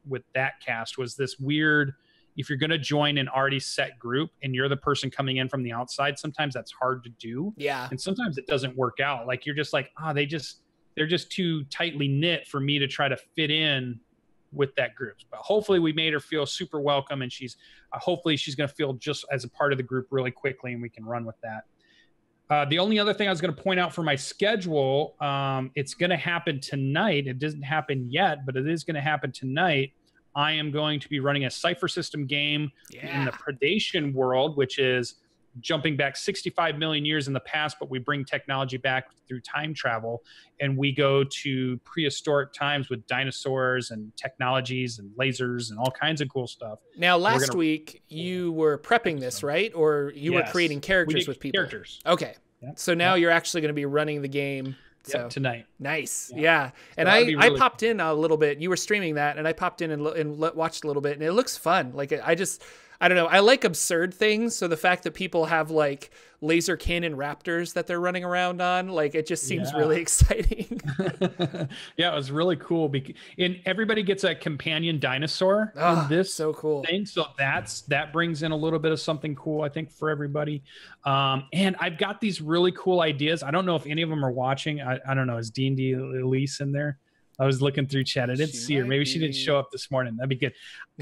Speaker 2: with that cast, was this weird, if you're going to join an already set group and you're the person coming in from the outside, sometimes that's hard to do.
Speaker 1: Yeah.
Speaker 2: And sometimes it doesn't work out. Like you're just like, they're just too tightly knit for me to try to fit in with that group. But hopefully we made her feel super welcome, and hopefully she's going to feel just as a part of the group really quickly, and we can run with that. The only other thing I was going to point out for my schedule, it's going to happen tonight. It doesn't happen yet, but it is going to happen tonight. I am going to be running a Cypher System game in the Predation world, which is jumping back 65 million years in the past, but we bring technology back through time travel, and we go to prehistoric times with dinosaurs and technologies and lasers and all kinds of cool stuff.
Speaker 1: Now, last week you were prepping this, right? Or you were creating characters with people?
Speaker 2: Characters.
Speaker 1: Okay. Yep. So now you're actually going to be running the game. So
Speaker 2: tonight.
Speaker 1: Nice. Yeah. And I popped in a little bit. You were streaming that, and I popped in and watched a little bit, and it looks fun. Like I don't know. I like absurd things. So the fact that people have like laser cannon raptors that they're running around on, like it just seems really exciting.
Speaker 2: Yeah, it was really cool. And everybody gets a companion dinosaur in this
Speaker 1: so cool
Speaker 2: thing. So that brings in a little bit of something cool, I think, for everybody. And I've got these really cool ideas. I don't know if any of them are watching. I don't know. Is D&D Elise in there? I was looking through chat. I didn't see her. Maybe she didn't show up this morning. That'd be good.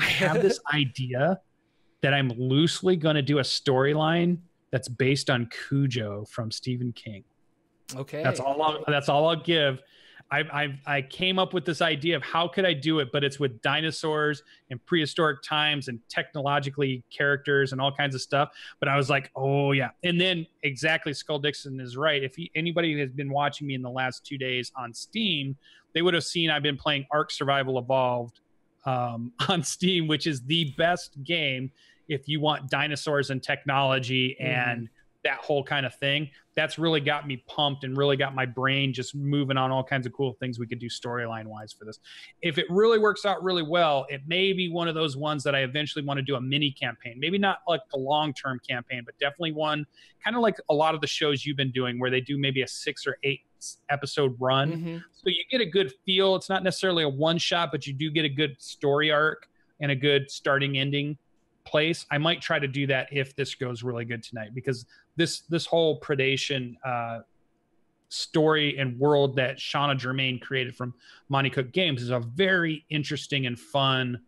Speaker 2: I have this idea that I'm loosely going to do a storyline that's based on Cujo from Stephen King.
Speaker 1: Okay.
Speaker 2: That's all I'll give. I came up with this idea of how could I do it, but it's with dinosaurs and prehistoric times and technologically characters and all kinds of stuff. But I was like, oh yeah. And then exactly, Skull Dixon is right. If anybody has been watching me in the last 2 days on Steam, they would have seen I've been playing Ark Survival Evolved on Steam, which is the best game if you want dinosaurs and technology and that whole kind of thing. That's really got me pumped and really got my brain just moving on all kinds of cool things we could do storyline wise for this. If it really works out really well, it may be one of those ones that I eventually want to do a mini campaign. Maybe not like a long-term campaign, but definitely one kind of like a lot of the shows you've been doing where they do maybe a 6 or 8 episode run. So you get a good feel. It's not necessarily a one shot, but you do get a good story arc and a good starting ending place. I might try to do that if this goes really good tonight, because this whole Predation story and world that Shauna Germain created from Monty Cook Games is a very interesting and fun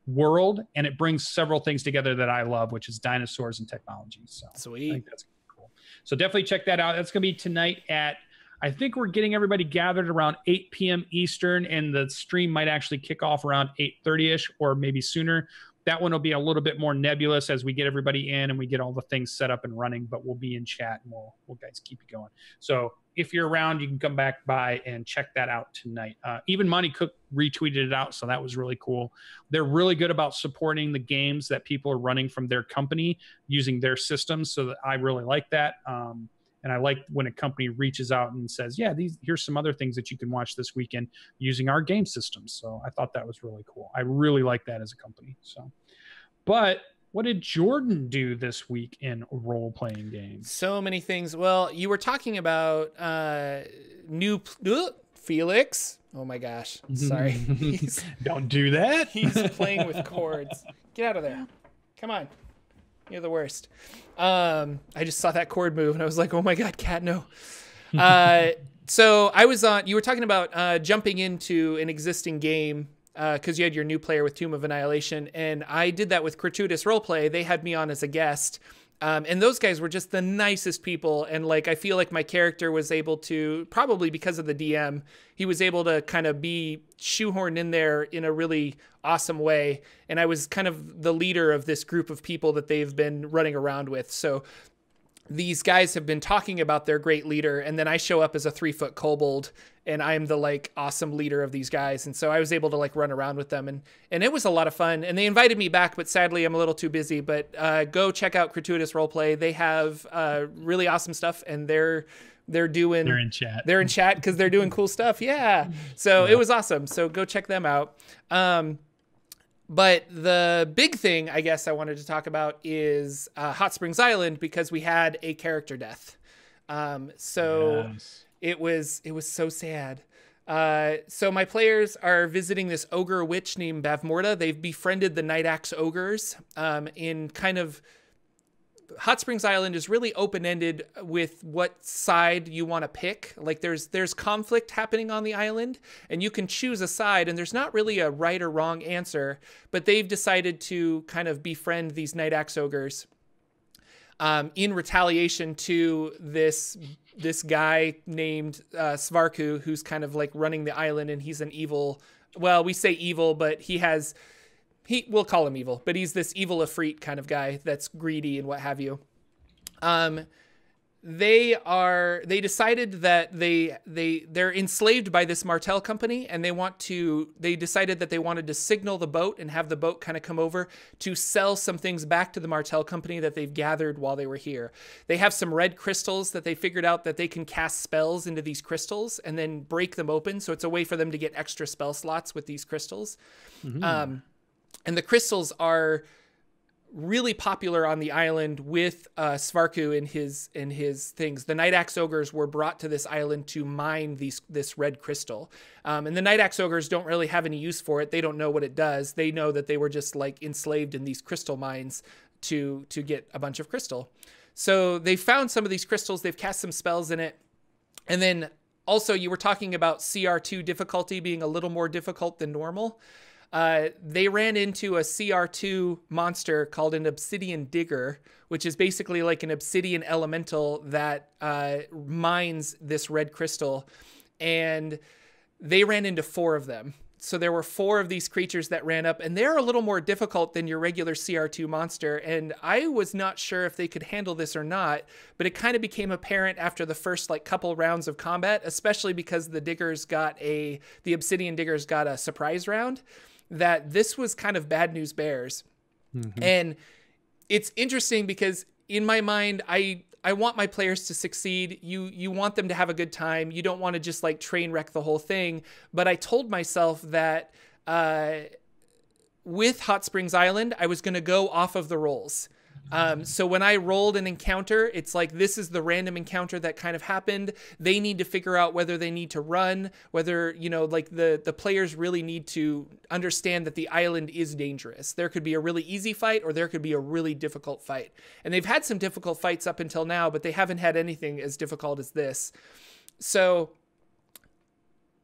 Speaker 2: world, and it brings several things together that I love, which is dinosaurs and technology. So
Speaker 1: sweet.
Speaker 2: I think that's cool. So definitely check that out. That's going to be tonight at, I think we're getting everybody gathered around 8 p.m. Eastern, and the stream might actually kick off around 8:30ish or maybe sooner. That one will be a little bit more nebulous as we get everybody in and we get all the things set up and running, but we'll be in chat and we'll guys keep it going. So if you're around, you can come back by and check that out tonight. Even Monty Cook retweeted it out, so that was really cool. They're really good about supporting the games that people are running from their company using their systems, so that I really like that. And I like when a company reaches out and says, yeah, here's some other things that you can watch this weekend using our game systems. So I thought that was really cool. I really like that as a company. So, but what did Jordan do this week in role-playing games?
Speaker 1: So many things. Well, you were talking about Felix. Oh my gosh. Sorry.
Speaker 2: Don't do that.
Speaker 1: He's playing with cords. Get out of there. Come on. You're the worst. I just saw that cord move and I was like, oh my God, cat, no. So I was you were talking about jumping into an existing game because you had your new player with Tomb of Annihilation. And I did that with Gratuitous Roleplay. They had me on as a guest. And those guys were just the nicest people. And like, I feel like my character was able to, probably because of the DM, he was able to kind of be shoehorned in there in a really awesome way. And I was kind of the leader of this group of people that they've been running around with. So these guys have been talking about their great leader, and then I show up as a 3-foot kobold, and I'm the like awesome leader of these guys. And so I was able to like run around with them, and it was a lot of fun. And they invited me back, but sadly I'm a little too busy. But go check out Gratuitous Roleplay. They have really awesome stuff, and they're in chat. They're in chat because they're doing cool stuff. Yeah. So it was awesome. So go check them out. But the big thing I guess I wanted to talk about is Hot Springs Island, because we had a character death. It was so sad. So my players are visiting this ogre witch named Bavmorda. They've befriended the Night Axe ogres in kind of... Hot Springs Island is really open-ended with what side you want to pick. Like there's conflict happening on the island, and you can choose a side, and there's not really a right or wrong answer, but they've decided to kind of befriend these Night Axe ogres in retaliation to this guy named Svarku, who's kind of like running the island, and he's an evil... Well, we say evil, but we'll call him evil, but he's this evil Ifrit kind of guy that's greedy and what have you. They decided that they're enslaved by this Martel company, and they decided that they wanted to signal the boat and have the boat kind of come over to sell some things back to the Martel company that they've gathered while they were here. They have some red crystals that they figured out that they can cast spells into these crystals and then break them open. So it's a way for them to get extra spell slots with these crystals. Mm-hmm. And the crystals are really popular on the island with Svarku and his things. The Night Axe ogres were brought to this island to mine this red crystal. And the Night Axe ogres don't really have any use for it. They don't know what it does. They know that they were just like enslaved in these crystal mines to get a bunch of crystal. So they found some of these crystals. They've cast some spells in it. And then also you were talking about CR2 difficulty being a little more difficult than normal. They ran into a CR2 monster called an Obsidian Digger, which is basically like an obsidian elemental that mines this red crystal. And they ran into 4 of them. So there were 4 of these creatures that ran up, and they're a little more difficult than your regular CR2 monster. And I was not sure if they could handle this or not, but it kind of became apparent after the first like couple rounds of combat, especially because the Obsidian Diggers got a surprise round, that this was kind of bad news bears. Mm-hmm. And it's interesting because in my mind, I want my players to succeed. You want them to have a good time. You don't want to just like train wreck the whole thing. But I told myself that with Hot Springs Island, I was going to go off of the rolls. So when I rolled an encounter, it's like, this is the random encounter that kind of happened. They need to figure out whether they need to run, whether, like the players really need to understand that the island is dangerous. There could be a really easy fight, or there could be a really difficult fight. And they've had some difficult fights up until now, but they haven't had anything as difficult as this. So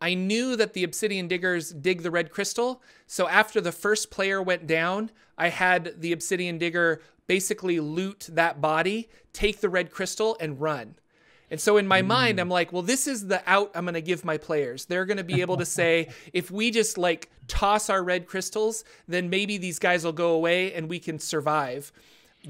Speaker 1: I knew that the Obsidian Diggers dig the red crystal. So after the first player went down, I had the Obsidian Digger basically loot that body, take the red crystal, and run. And so in my mind, I'm like, well, this is the out I'm going to give my players. They're going to be able to say, if we just like toss our red crystals, then maybe these guys will go away and we can survive.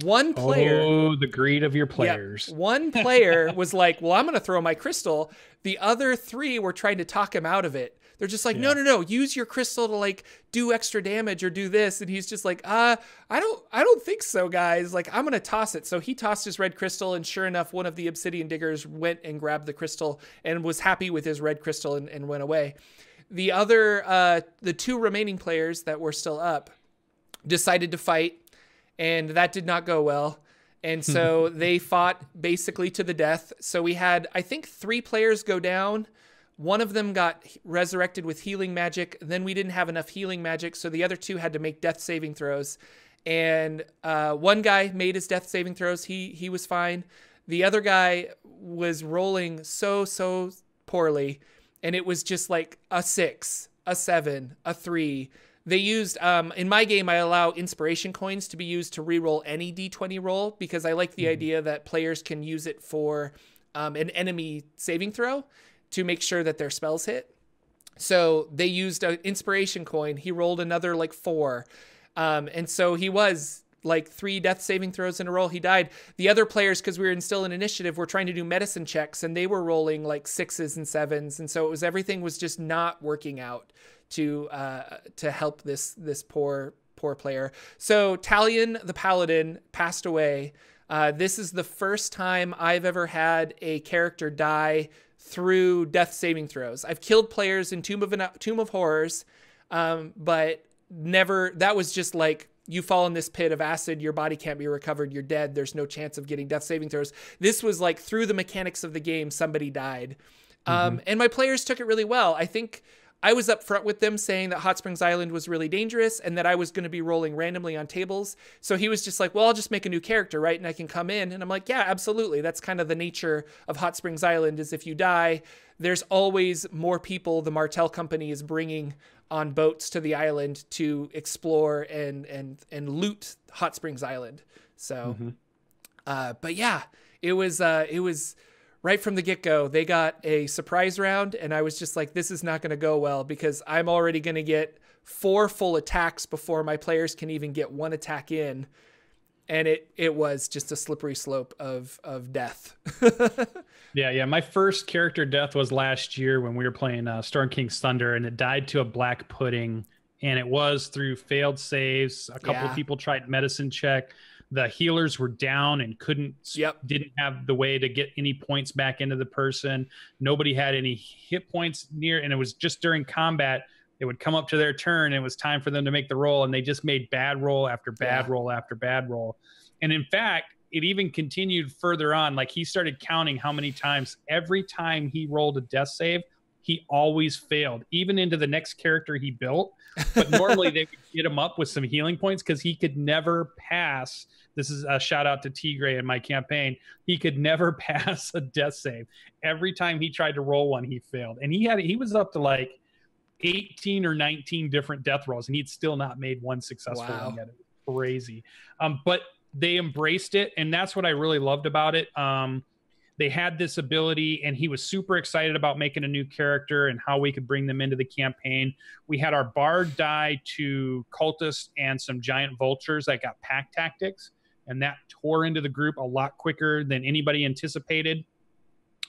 Speaker 1: One player...
Speaker 2: Oh, the greed of your players.
Speaker 1: Yeah, one player was like, well, I'm going to throw my crystal. The other 3 were trying to talk him out of it. They're just like, no, use your crystal to like do extra damage or do this. And he's just like, I don't think so, guys. Like, I'm going to toss it. So he tossed his red crystal, and sure enough, one of the Obsidian Diggers went and grabbed the crystal and was happy with his red crystal and went away. The other, the 2 remaining players that were still up decided to fight, and that did not go well. And so they fought basically to the death. So we had, I think, 3 players go down. One of them got resurrected with healing magic. Then we didn't have enough healing magic, so the other 2 had to make death saving throws. And one guy made his death saving throws. He was fine. The other guy was rolling so poorly, and it was just like a 6, a 7, a 3. They used, in my game, I allow inspiration coins to be used to reroll any D20 roll, because I like the idea that players can use it for an enemy saving throw to make sure that their spells hit. So they used an inspiration coin. He rolled another like 4. And so he was like 3 death saving throws in a row. He died. The other players, because we were still in initiative, were trying to do medicine checks, and they were rolling like 6s and 7s, and so everything was just not working out to help this poor player. So Talion the Paladin passed away. This is the first time I've ever had a character die through death saving throws. I've killed players in Tomb of Horrors, but never. That was just like, you fall in this pit of acid, your body can't be recovered, you're dead, there's no chance of getting death saving throws. This was like, through the mechanics of the game, somebody died. And my players took it really well. I think I was up front with them saying that Hot Springs Island was really dangerous and that I was going to be rolling randomly on tables. So he was just like, well, I'll just make a new character, right? And I can come in. And I'm like, yeah, absolutely. That's kind of the nature of Hot Springs Island, is if you die, there's always more people the Martell Company is bringing on boats to the island to explore and loot Hot Springs Island. So, but yeah, it was right from the get-go. They got a surprise round, and I was just like, this is not going to go well, because I'm already going to get 4 full attacks before my players can even get 1 attack in. And it was just a slippery slope of death.
Speaker 2: Yeah. My first character death was last year when we were playing Storm King's Thunder, and it died to a black pudding, and it was through failed saves. A couple of people tried medicine check. The healers were down and didn't have the way to get any points back into the person. Nobody had any hit points near, and it was just during combat. It would come up to their turn, and it was time for them to make the roll, and they just made bad roll after bad roll after bad roll. And in fact, it even continued further on. Like, he started counting how many times, every time he rolled a death save, he always failed, even into the next character he built. But normally they would get him up with some healing points, because he could never pass. This is a shout out to Tigray in my campaign. He could never pass a death save. Every time he tried to roll one, he failed. And he was up to like 18 or 19 different death rolls, and he'd still not made one successful one yet. It was crazy. But they embraced it, and that's what I really loved about it. They had this ability, and he was super excited about making a new character and how we could bring them into the campaign. We had our bard die to cultists and some giant vultures that got pack tactics, and that tore into the group a lot quicker than anybody anticipated.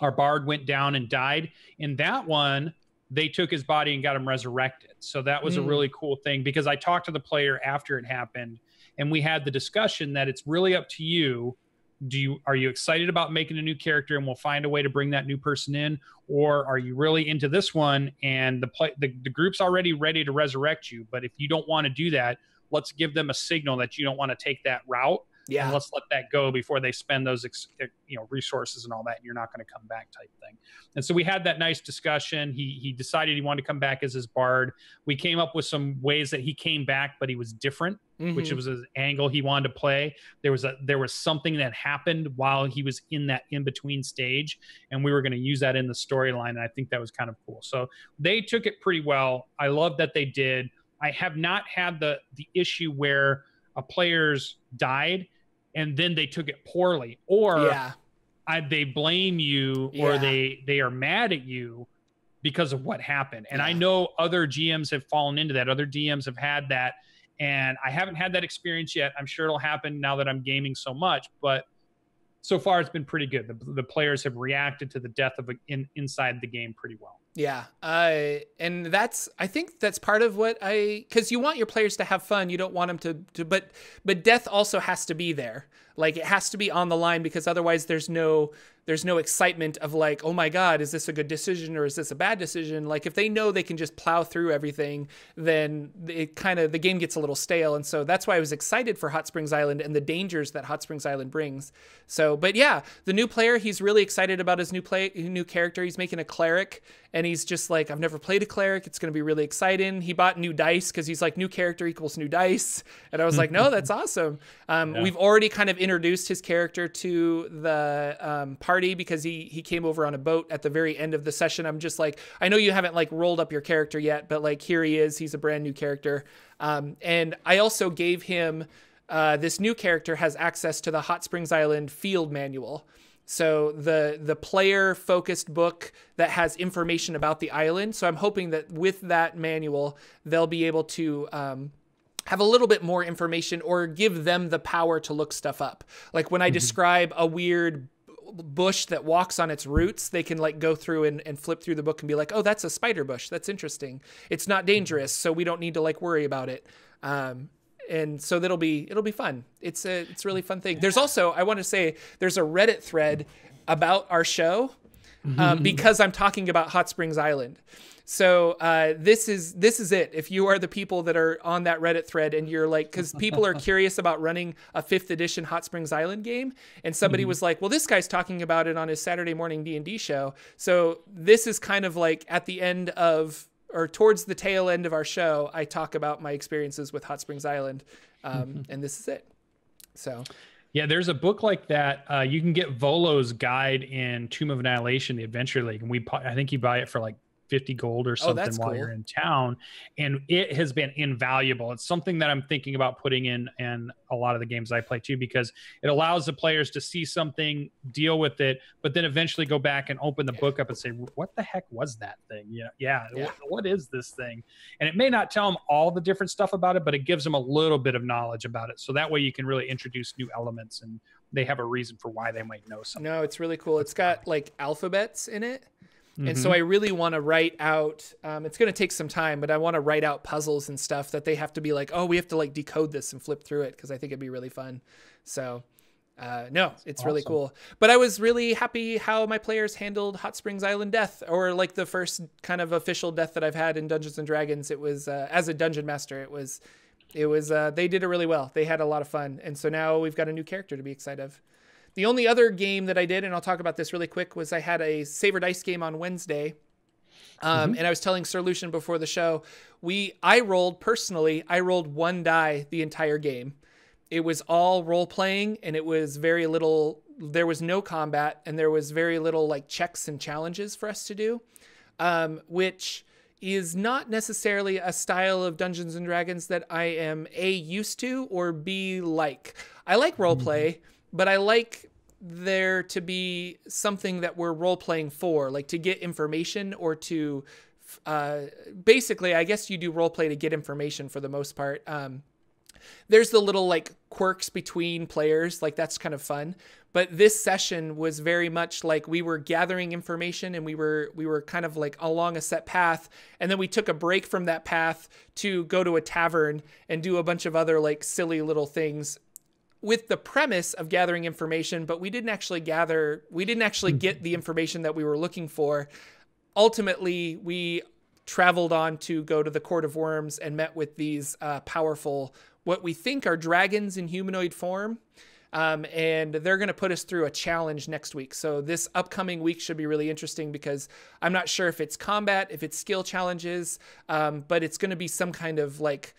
Speaker 2: Our bard went down and died. In that one, they took his body and got him resurrected. So that was a really cool thing, because I talked to the player after it happened, and we had the discussion that it's really up to you. Are you excited about making a new character, and we'll find a way to bring that new person in? Or are you really into this one, and the group's already ready to resurrect you? But if you don't want to do that, let's give them a signal that you don't want to take that route. Yeah. And let's let that go before they spend those resources and all that, and you're not going to come back, type thing. And so we had that nice discussion. He decided he wanted to come back as his bard. We came up with some ways that he came back, but he was different, which was his angle he wanted to play. There was something that happened while he was in that in-between stage, and we were going to use that in the storyline, and I think that was kind of cool. So they took it pretty well. I love that they did. I have not had the issue where a player's died and then they took it poorly, or they blame you, or they are mad at you because of what happened. And I know other GMs have fallen into that. Other DMs have had that, and I haven't had that experience yet. I'm sure it'll happen now that I'm gaming so much, but so far it's been pretty good. The players have reacted to the death of inside the game pretty well.
Speaker 1: Yeah. And I think that's part of what because you want your players to have fun. You don't want them but death also has to be there. Like, it has to be on the line, because otherwise there's no excitement of like, oh my God, is this a good decision or is this a bad decision? Like, if they know they can just plow through everything, then the game gets a little stale. And so that's why I was excited for Hot Springs Island and the dangers that Hot Springs Island brings. So, but yeah, the new player, he's really excited about his new character. He's making a cleric, and he's just like, I've never played a cleric. It's going to be really exciting. He bought new dice, because he's like, new character equals new dice. And I was like, no, that's awesome. We've already kind of introduced his character to the party, because he came over on a boat at the very end of the session. I'm just like, I know you haven't like rolled up your character yet, but like, here he is. He's a brand new character. And I also gave him, this new character has access to the Hot Springs Island field manual. So the player focused book that has information about the island. So I'm hoping that with that manual, they'll be able to have a little bit more information or give them the power to look stuff up. Like when I describe a weird bush that walks on its roots, they can like go through and flip through the book and be like, oh, that's a spider bush. That's interesting. It's not dangerous, so we don't need to like worry about it. And so it'll be fun. It's a really fun thing. There's also, I want to say, there's a Reddit thread about our show because I'm talking about Hot Springs Island. So this is it. If you are the people that are on that Reddit thread and you're like, because people are curious about running a 5th edition Hot Springs Island game, and somebody was like, well, this guy's talking about it on his Saturday morning D&D show. So this is kind of like at the end of, or towards the tail end of our show, I talk about my experiences with Hot Springs Island, and this is it. So.
Speaker 2: Yeah, there's a book like that. You can get Volo's guide in Tomb of Annihilation, the Adventure League, and I think you buy it for like 50 gold or something while you're in town, and it has been invaluable. It's something that I'm thinking about putting in a lot of the games I play too, because it allows the players to see something, deal with it, but then eventually go back and open the book up and say, what the heck was that thing? What is this thing? And it may not tell them all the different stuff about it, but it gives them a little bit of knowledge about it, so that way you can really introduce new elements and they have a reason for why they might know something.
Speaker 1: No, it's really cool. It's got like alphabets in it. And so I really want to write out, it's going to take some time, but I want to write out puzzles and stuff that they have to be like, oh, we have to like decode this and flip through it, because I think it'd be really fun. So no, it's awesome. Really cool. But I was really happy how my players handled Hot Springs Island death, or like the first kind of official death that I've had in Dungeons and Dragons. It was as a dungeon master, it was they did it really well. They had a lot of fun. And so now we've got a new character to be excited of. The only other game that I did, and I'll talk about this really quick, was I had a Saber Dice game on Wednesday. And I was telling Sir Lucien before the show, I rolled 1 die the entire game. It was all role playing, and it was very little, there was no combat, and there was very little like checks and challenges for us to do, which is not necessarily a style of Dungeons and Dragons that I am A, used to, or B, like. I like role play, but I like there to be something that we're role playing for, like to get information or to, basically, I guess you do role play to get information for the most part. There's the little like quirks between players, like that's kind of fun. But this session was very much like we were gathering information, and we were kind of like along a set path, and then we took a break from that path to go to a tavern and do a bunch of other like silly little things, with the premise of gathering information, but we didn't actually get the information that we were looking for. Ultimately, we traveled on to go to the Court of Worms and met with these powerful, what we think are dragons in humanoid form. And they're going to put us through a challenge next week. So this upcoming week should be really interesting, because I'm not sure if it's combat, if it's skill challenges, but it's going to be some kind of like,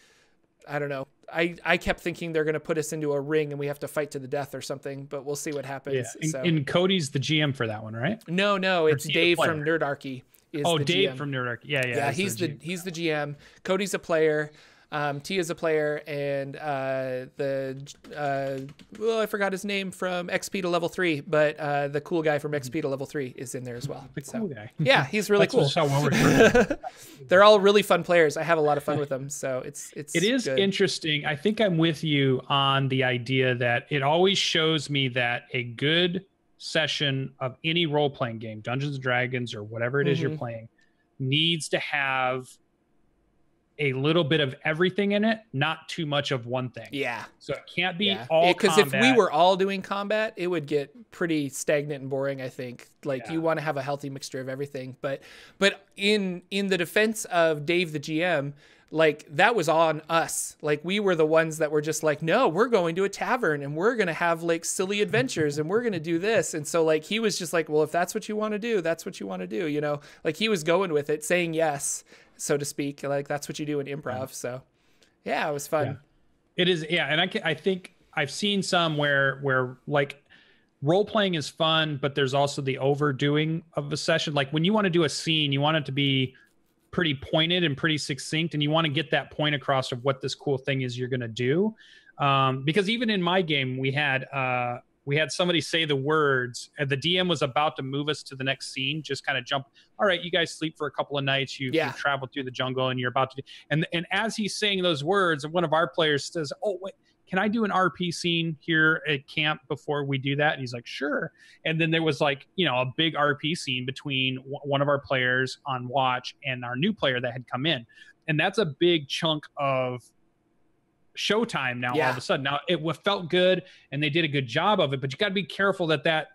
Speaker 1: I don't know. I kept thinking they're going to put us into a ring and we have to fight to the death or something, but we'll see what happens.
Speaker 2: Yeah. And Cody's the GM for that one, right?
Speaker 1: No, it's Dave from Nerdarchy.
Speaker 2: Dave from Nerdarchy. Yeah,
Speaker 1: he's the GM. Cody's a player. Tia's a player, and I forgot his name from XP to level 3, but the cool guy from XP to level 3 is in there as well.
Speaker 2: The cool guy.
Speaker 1: Yeah, he's really cool.
Speaker 2: That's how
Speaker 1: They're all really fun players. I have a lot of fun with them, so it is
Speaker 2: good. Interesting. I think I'm with you on the idea that it always shows me that a good session of any role-playing game, Dungeons & Dragons or whatever it is you're playing, needs to have a little bit of everything in it, not too much of one thing.
Speaker 1: Yeah.
Speaker 2: So it can't be all
Speaker 1: because if we were all doing combat, it would get pretty stagnant and boring, I think. Like you want to have a healthy mixture of everything. But in the defense of Dave the GM, like that was on us. Like we were the ones that were just like, no, we're going to a tavern and we're going to have like silly adventures and we're going to do this. And so like he was just like, well, if that's what you want to do, that's what you want to do, you know? Like he was going with it, saying yes, so to speak. Like that's what you do in improv. So yeah, it was fun.
Speaker 2: Yeah. It is. Yeah. And I think I've seen some where like role playing is fun, but there's also the overdoing of a session. Like when you want to do a scene, you want it to be pretty pointed and pretty succinct, and you want to get that point across of what this cool thing is you're going to do. Because even in my game, we had we had somebody say the words, and the DM was about to move us to the next scene, just kind of jump. All right, you guys sleep for a couple of nights. You've traveled through the jungle, and you're about to. And as he's saying those words, one of our players says, "Oh, wait, can I do an RP scene here at camp before we do that?" And he's like, "Sure." And then there was like, a big RP scene between one of our players on watch and our new player that had come in, and that's a big chunk of showtime now. All of a sudden, now it felt good and they did a good job of it, but you got to be careful that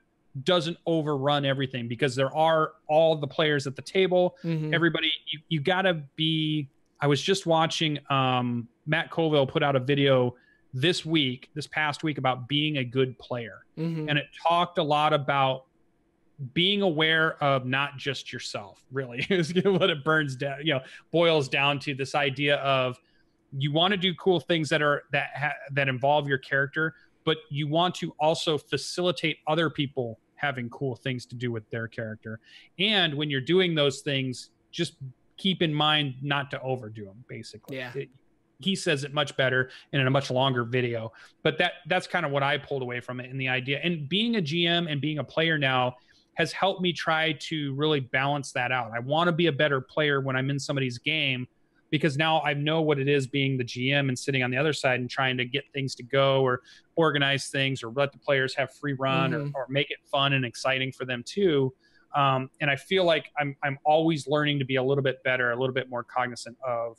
Speaker 2: doesn't overrun everything, because there are all the players at the table. Everybody, you got to be. I was just watching Matt Colville put out a video this past week about being a good player, and it talked a lot about being aware of not just yourself. Really, is what it boils down to, this idea of you want to do cool things that involve your character, but you want to also facilitate other people having cool things to do with their character. And when you're doing those things, just keep in mind not to overdo them, basically. He says it much better and in a much longer video, but that's kind of what I pulled away from it, in the idea. And being a GM and being a player now has helped me try to really balance that out. I want to be a better player when I'm in somebody's game, because now I know what it is being the GM and sitting on the other side and trying to get things to go, or organize things, or let the players have free run, or make it fun and exciting for them too. And I feel like I'm always learning to be a little bit better, a little bit more cognizant of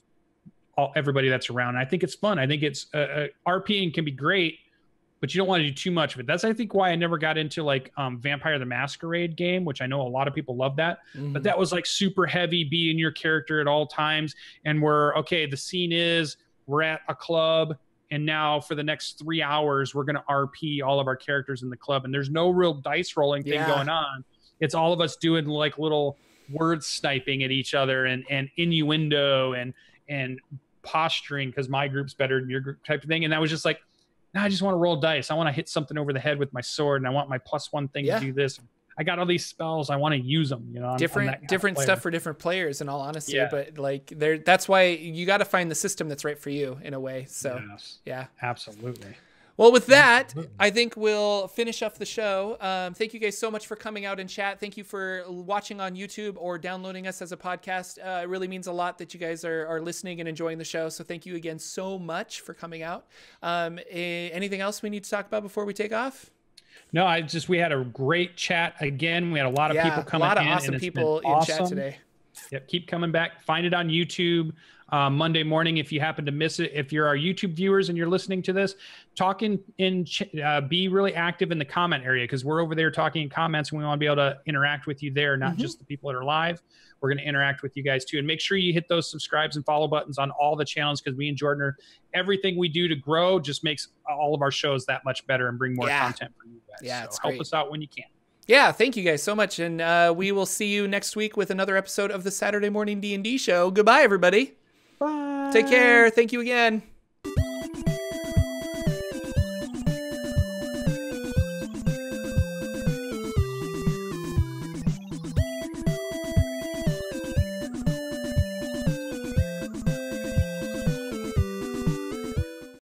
Speaker 2: everybody that's around. And I think it's fun. I think it's RPing can be great, but you don't want to do too much of it. That's, I think, why I never got into like Vampire the Masquerade game, which I know a lot of people love that, but that was like super heavy, be in your character at all times. And the scene is we're at a club, and now for the next 3 hours, we're going to RP all of our characters in the club. And there's no real dice rolling thing going on. It's all of us doing like little word sniping at each other, and innuendo and posturing, because my group's better than your group, type of thing. And that was just like, I just want to roll dice. I want to hit something over the head with my sword, and I want my +1 thing to do this. I got all these spells. I want to use them.
Speaker 1: Different stuff for different players, in all honesty. But like that's why you got to find the system that's right for you, in a way. So
Speaker 2: absolutely.
Speaker 1: Well, with that, I think we'll finish up the show. Thank you guys so much for coming out and chat. Thank you for watching on YouTube or downloading us as a podcast. It really means a lot that you guys are listening and enjoying the show. So thank you again so much for coming out. Anything else we need to talk about before we take off?
Speaker 2: No, we had a great chat again. We had a lot of people coming in.
Speaker 1: A lot of awesome people in chat today.
Speaker 2: Yep, keep coming back. Find it on YouTube Monday morning if you happen to miss it. If you're our YouTube viewers and you're listening to this, be really active in the comment area, because we're over there talking in comments, and we want to be able to interact with you there, not just the people that are live. We're going to interact with you guys too. And make sure you hit those subscribes and follow buttons on all the channels, because me and Jordan everything we do to grow just makes all of our shows that much better and bring more content for you guys.
Speaker 1: Yeah,
Speaker 2: so help us out when you can.
Speaker 1: Yeah, thank you guys so much. And we will see you next week with another episode of the Saturday Morning D&D Show. Goodbye, everybody.
Speaker 2: Bye.
Speaker 1: Take care. Thank you again.